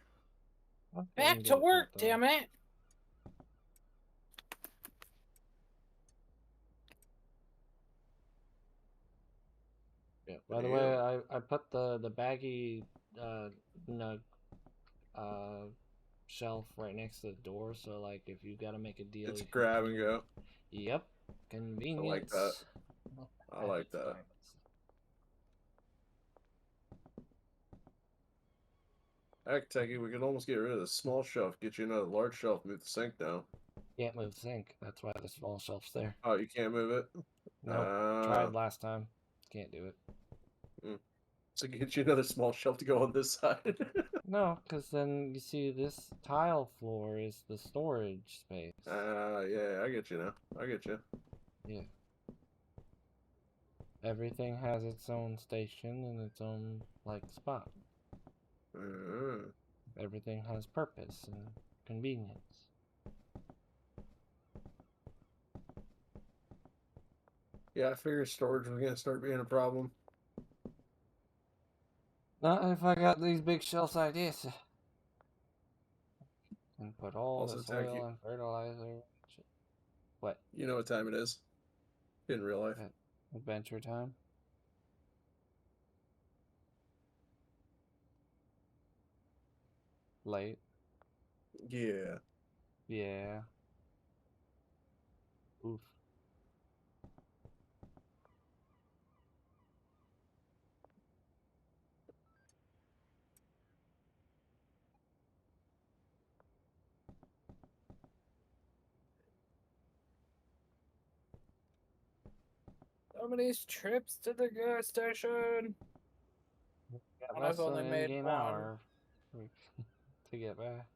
I'm getting Back good to at work, that, though. damn it! Yeah. By the way, I put the baggy nug shelf right next to the door, so like if you gotta make a deal, It's you a can grab and clean. go. Yep, I like that. convenience. I at like its that. finest. Heck, Techie, we could almost get rid of the small shelf, get you another large shelf, move the sink down. Can't move the sink. That's why the small shelf's there. Oh, you can't move it? Nope. Tried last time. Can't do it. So get you another small shelf to go on this side. No, because then you see this tile floor is the storage space. Yeah, I get you now. I get you. Yeah. Everything has its own station and its own, like, spot. Everything has purpose and convenience. Yeah, I figured storage was gonna start being a problem. Not if I got these big shelves like this. And put all Also, the Techie, soil and fertilizer and shit. What? You know what time it is in real life. Adventure time? Late? Yeah. Yeah. Oof. How many trips to the gas station? Got And less I've than only an made in-game one. hour to get back.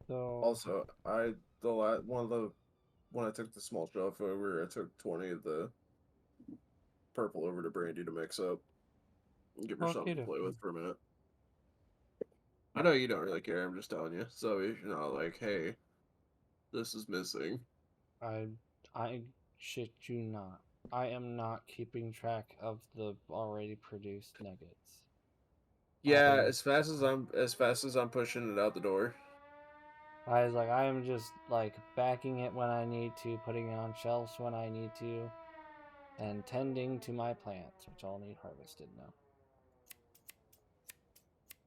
So Also, when I took the small shelf over, I took 20 of the purple over to Brandy to mix up. Give her something to play with for a minute. I know you don't really care. I'm just telling you. So if you're not like, hey, this is missing. I shit you not. I am not keeping track of the already produced nuggets. Yeah, as fast as I'm pushing it out the door. I was like, I am just like backing it when I need to, putting it on shelves when I need to, and tending to my plants, which all need harvested now.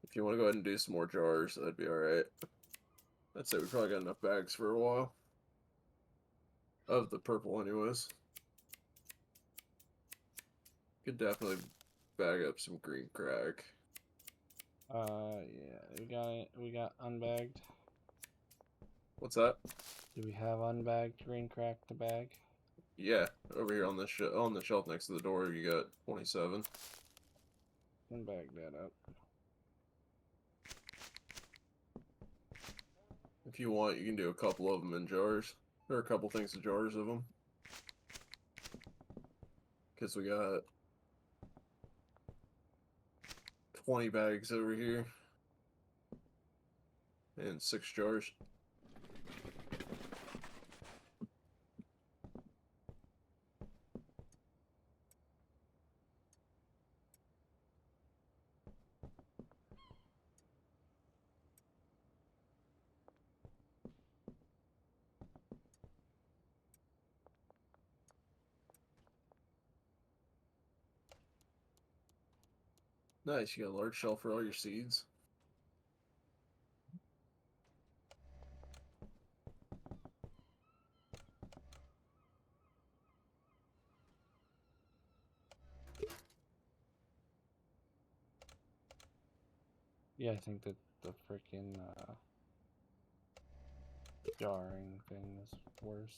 If you want to go ahead and do some more jars, that'd be alright. I'd say we probably got enough bags for a while. Of the purple, anyways. Could definitely bag up some green crack. Yeah, we got unbagged. What's that? Do we have unbagged green crack to bag? Yeah, over here on the shelf next to the door, you got 27. Unbag that up. If you want, you can do a couple of them in jars. Or a couple things in jars of them. Because we got 20 bags over here. And 6 jars. Nice, you got a large shelf for all your seeds. Yeah, I think that the freaking jarring thing is worse.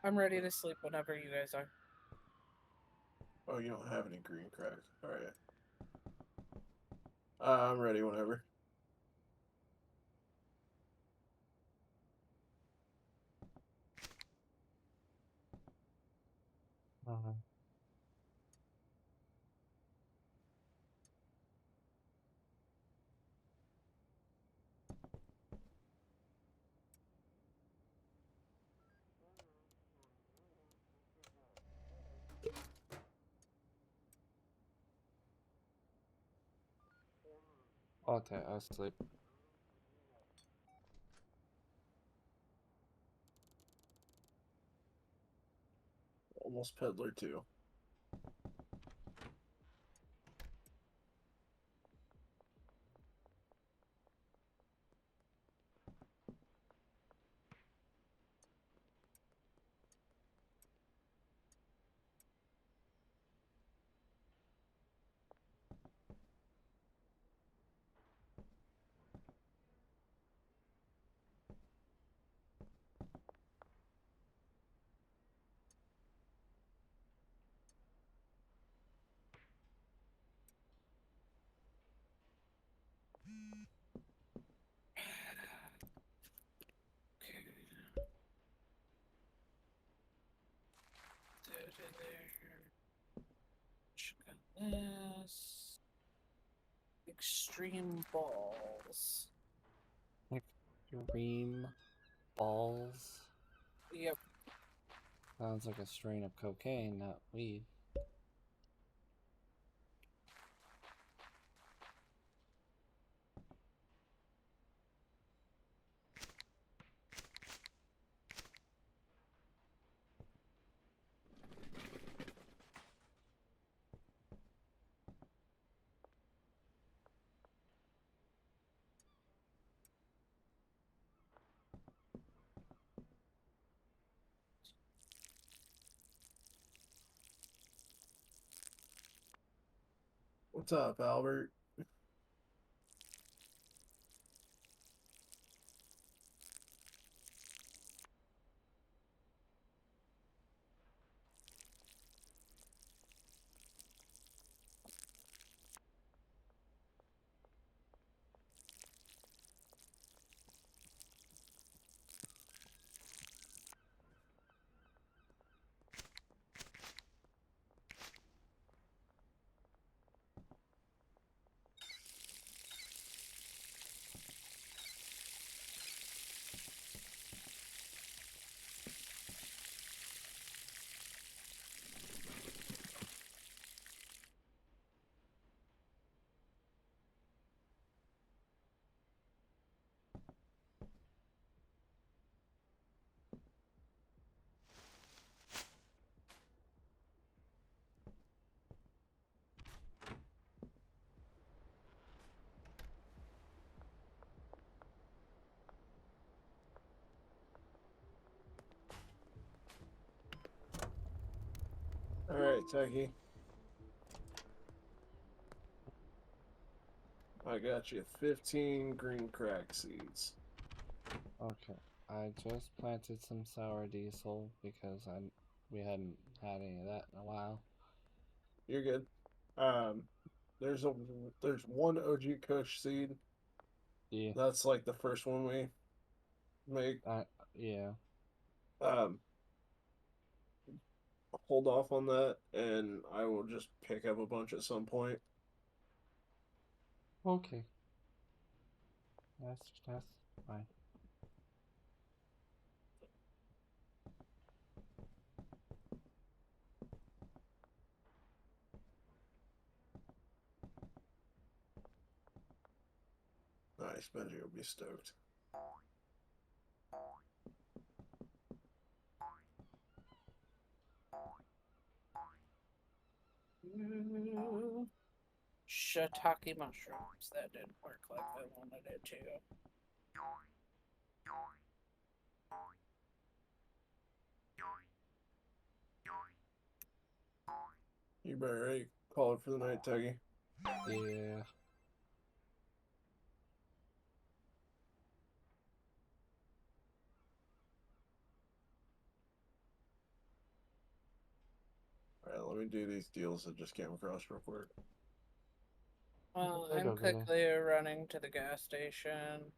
I'm ready to sleep whenever you guys are. Oh, you don't have any green crack. Alright. I'm ready whenever. I'll sleep. Almost peddler too. dream balls. Like dream balls. Yep. Sounds like a strain of cocaine, not weed. What's up, Albert? All right, Techie. I got you 15 green crack seeds. Okay, I just planted some sour diesel because we hadn't had any of that in a while. You're good. There's one OG Kush seed. Yeah. That's like the first one we make. Yeah. Um, hold off on that, and I will just pick up a bunch at some point. Okay. That's fine. Nice, Benji will be stoked. Shiitake mushrooms. That didn't work like I wanted it to. You better ready call it for the night, Teggy. Yeah. Alright, let me do these deals that just came across real quick. Well, Right I'm over there. quickly running to the gas station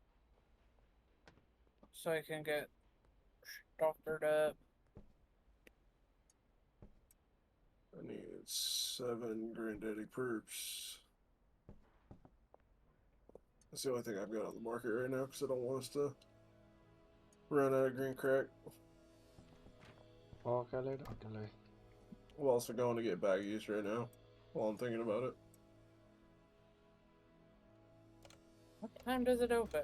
so I can get doctored up. I need 7 Granddaddy Perps. That's the only thing I've got on the market right now because I don't want us to run out of green crack. Okay. I'm also going to get baggies right now while I'm thinking about it. What time does it open?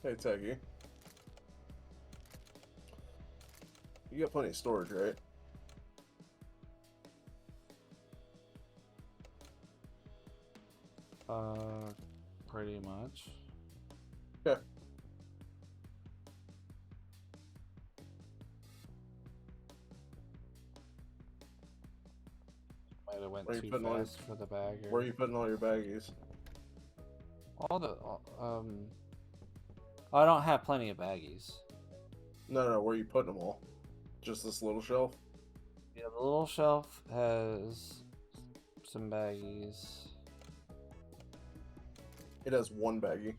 Hey, Teggy. You got plenty of storage, right? Pretty much. Okay. Might have went Where you too putting all your- fast for the bagger. Where are you putting all your baggies? I don't have plenty of baggies. No, where are you putting them all? Just this little shelf? Yeah, the little shelf has some baggies. It has one baggie.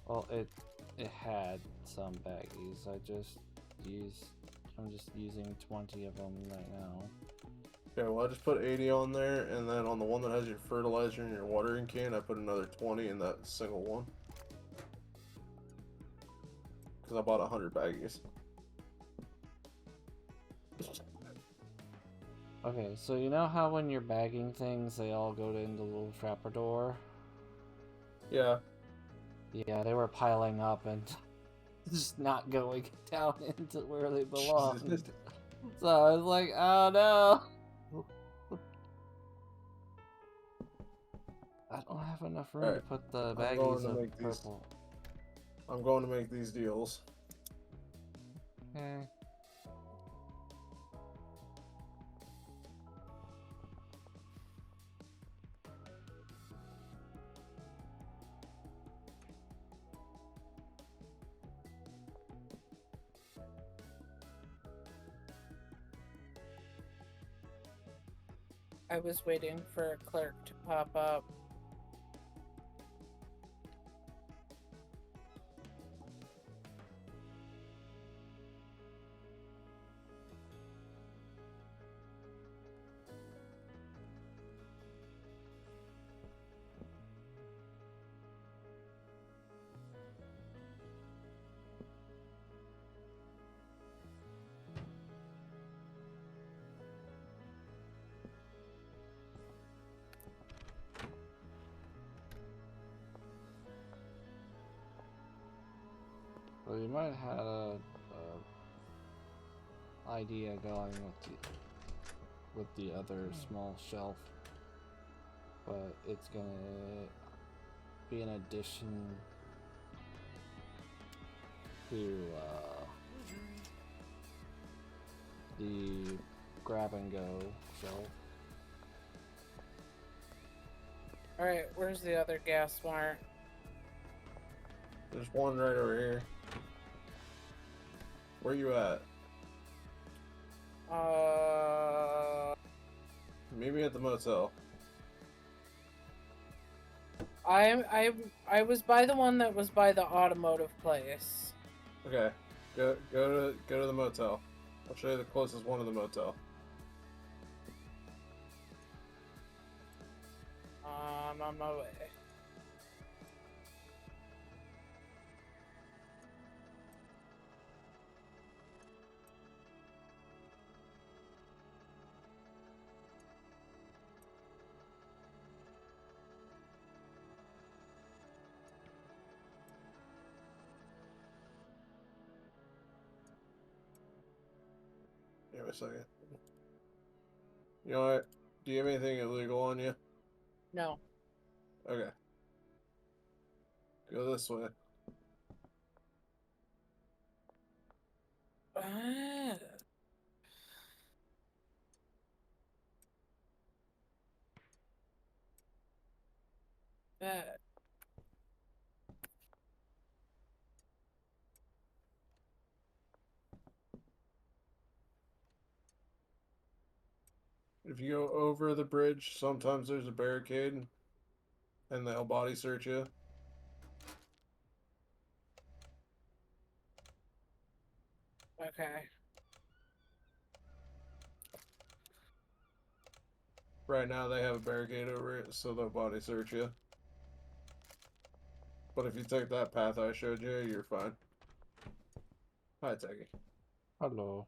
Well, it had some baggies. I'm just using 20 of them right now. Okay, well, I just put 80 on there, and then on the one that has your fertilizer and your watering can, I put another 20 in that single one. Because I bought 100 baggies. Okay, so you know how when you're bagging things, they all go in the little trapper door? Yeah. Yeah, they were piling up and just not going down into where they belonged. So I was like, oh no! I don't have enough room to put the baggies of purple. I'm going to make these deals. Okay. I was waiting for a clerk to pop up. Well, you might have a idea going with the other small shelf, but it's gonna be an addition to the grab and go shelf. Alright, where's the other gas wire? There's one right over here. Where you at? Meet me at the motel. I was by the one that was by the automotive place. Okay. Go to the motel. I'll show you the closest one to the motel. I'm on my way. Give me a second. You know what? Do you have anything illegal on you? No. Okay. Go this way. Ah. That. If you go over the bridge, sometimes there's a barricade, and they'll body search you. Okay. Right now they have a barricade over it, so they'll body search you. But if you take that path I showed you, you're fine. Hi, Techie. Hello.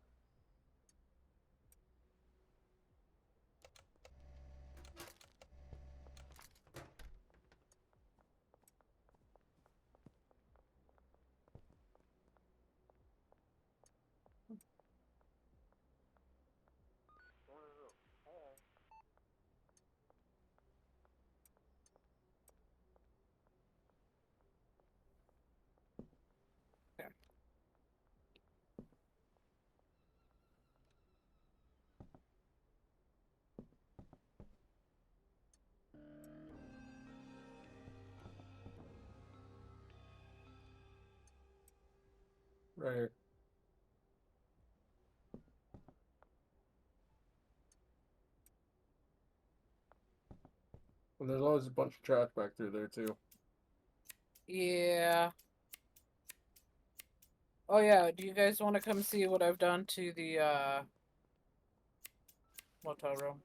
Right here. And there's always a bunch of trash back through there, too. Yeah. Oh yeah, do you guys want to come see what I've done to the motel room?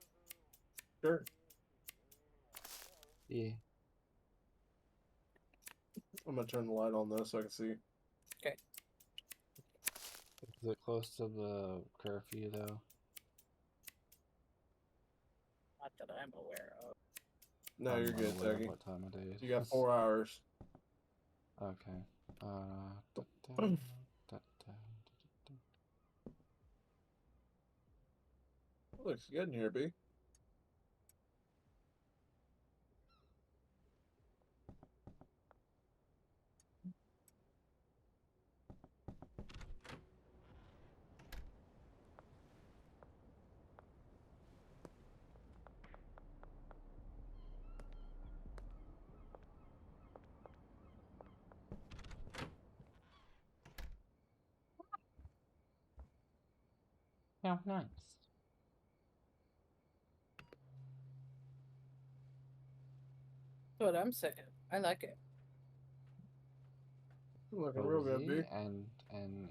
Sure. Yeah. I'm gonna turn the light on though so I can see. Okay. Is it close to the curfew though? Not that I'm aware of. No, I'm you're good, unaware of Techy. what time of day it You got is. 4 hours. Okay. Da, da, da, da. Looks good in here, B. Yeah, nice. That's what I'm saying. I like it. Looking real good, B. Cozy and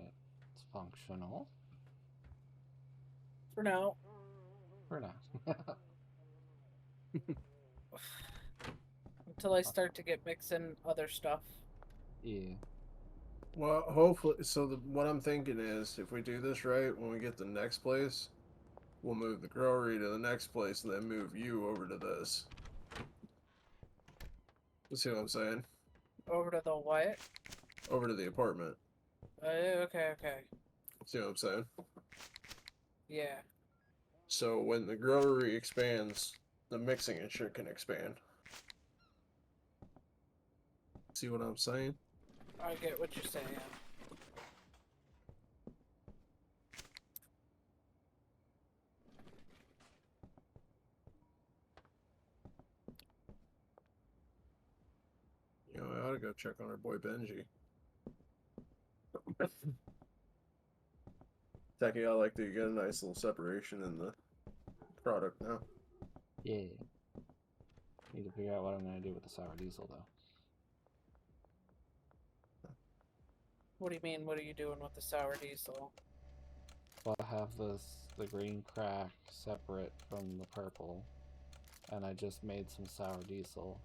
it's functional For now. for now. Until I start to get mixing other stuff. Yeah. Well, hopefully. So what I'm thinking is, if we do this right, when we get the next place, we'll move the growery to the next place, and then move you over to this. You see what I'm saying? Over to the what? Over to the apartment. Okay. See what I'm saying? Yeah. So when the growery expands, the mixing and shit can expand. See what I'm saying? I get what you're saying. You know, I ought to go check on our boy Benji. Techie, I like to get a nice little separation in the product now. Yeah. Need to figure out what I'm gonna do with the sour diesel though. What do you mean? What are you doing with the sour diesel? Well, I have the green crack separate from the purple, and I just made some sour diesel.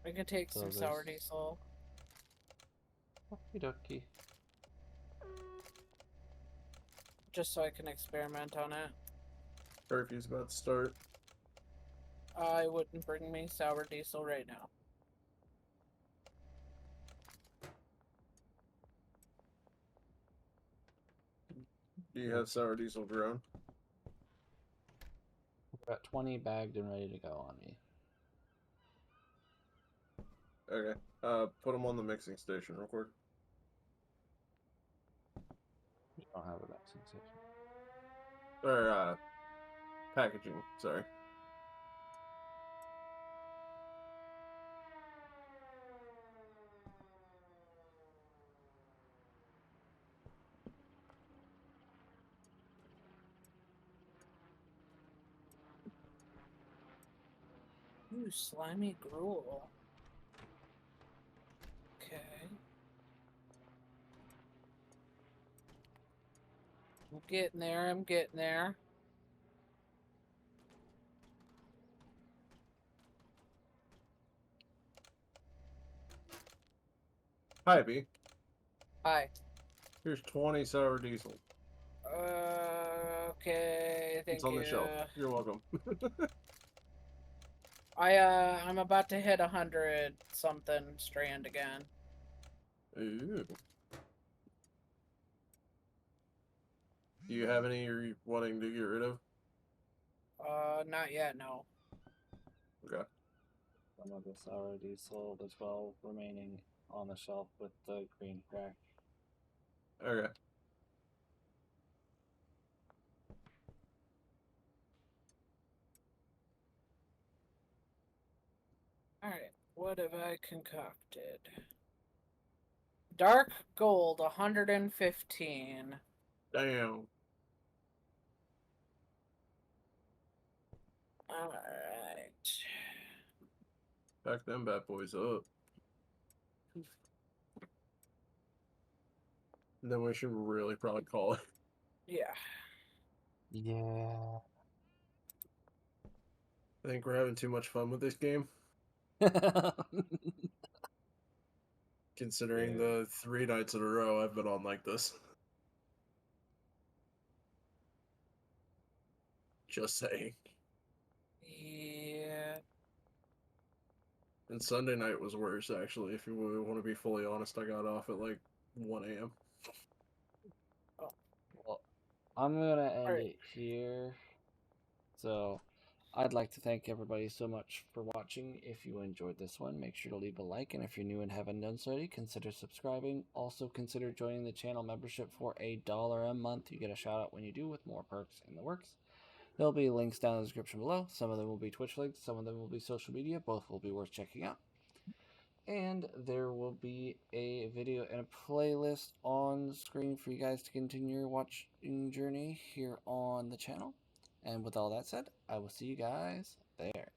I can take So some sour diesel. Okie dokie. Just so I can experiment on it. Curfew's about to start. I wouldn't bring me sour diesel right now. Do you have sour diesel grown? I've got 20 bagged and ready to go on me. Okay. Put them on the mixing station real quick. We don't have a mixing station. Or, packaging, sorry. Ooh, slimy gruel. Okay. I'm getting there. Hi, B. Hi. Here's 20 sour diesel. Okay, It's thank on you. the shelf. You're welcome. I'm about to hit 100 something strand again. Ooh. Do you have any you're wanting to get rid of? Not yet, no. Okay. Some of the sour diesel, the 12 remaining on the shelf with the green crack. Okay. Alright, what have I concocted? Dark gold, 115. Damn. Alright. Pack them bad boys up. Then we should really probably call it. Yeah. Yeah. I think we're having too much fun with this game, considering Yeah. the 3 nights in a row I've been on like this. Just saying. Yeah. And Sunday night was worse, actually. If you want to be fully honest, I got off at like 1 a.m. Well, I'm gonna end Alright. it here. So, I'd like to thank everybody so much for watching. If you enjoyed this one, make sure to leave a like, and if you're new and haven't done so already, consider subscribing. Also, consider joining the channel membership for $1 a month. You get a shout out when you do, with more perks in the works. There'll be links down in the description below. Some of them will be Twitch links, some of them will be social media. Both will be worth checking out. And there will be a video and a playlist on the screen for you guys to continue your watching journey here on the channel. And with all that said, I will see you guys there.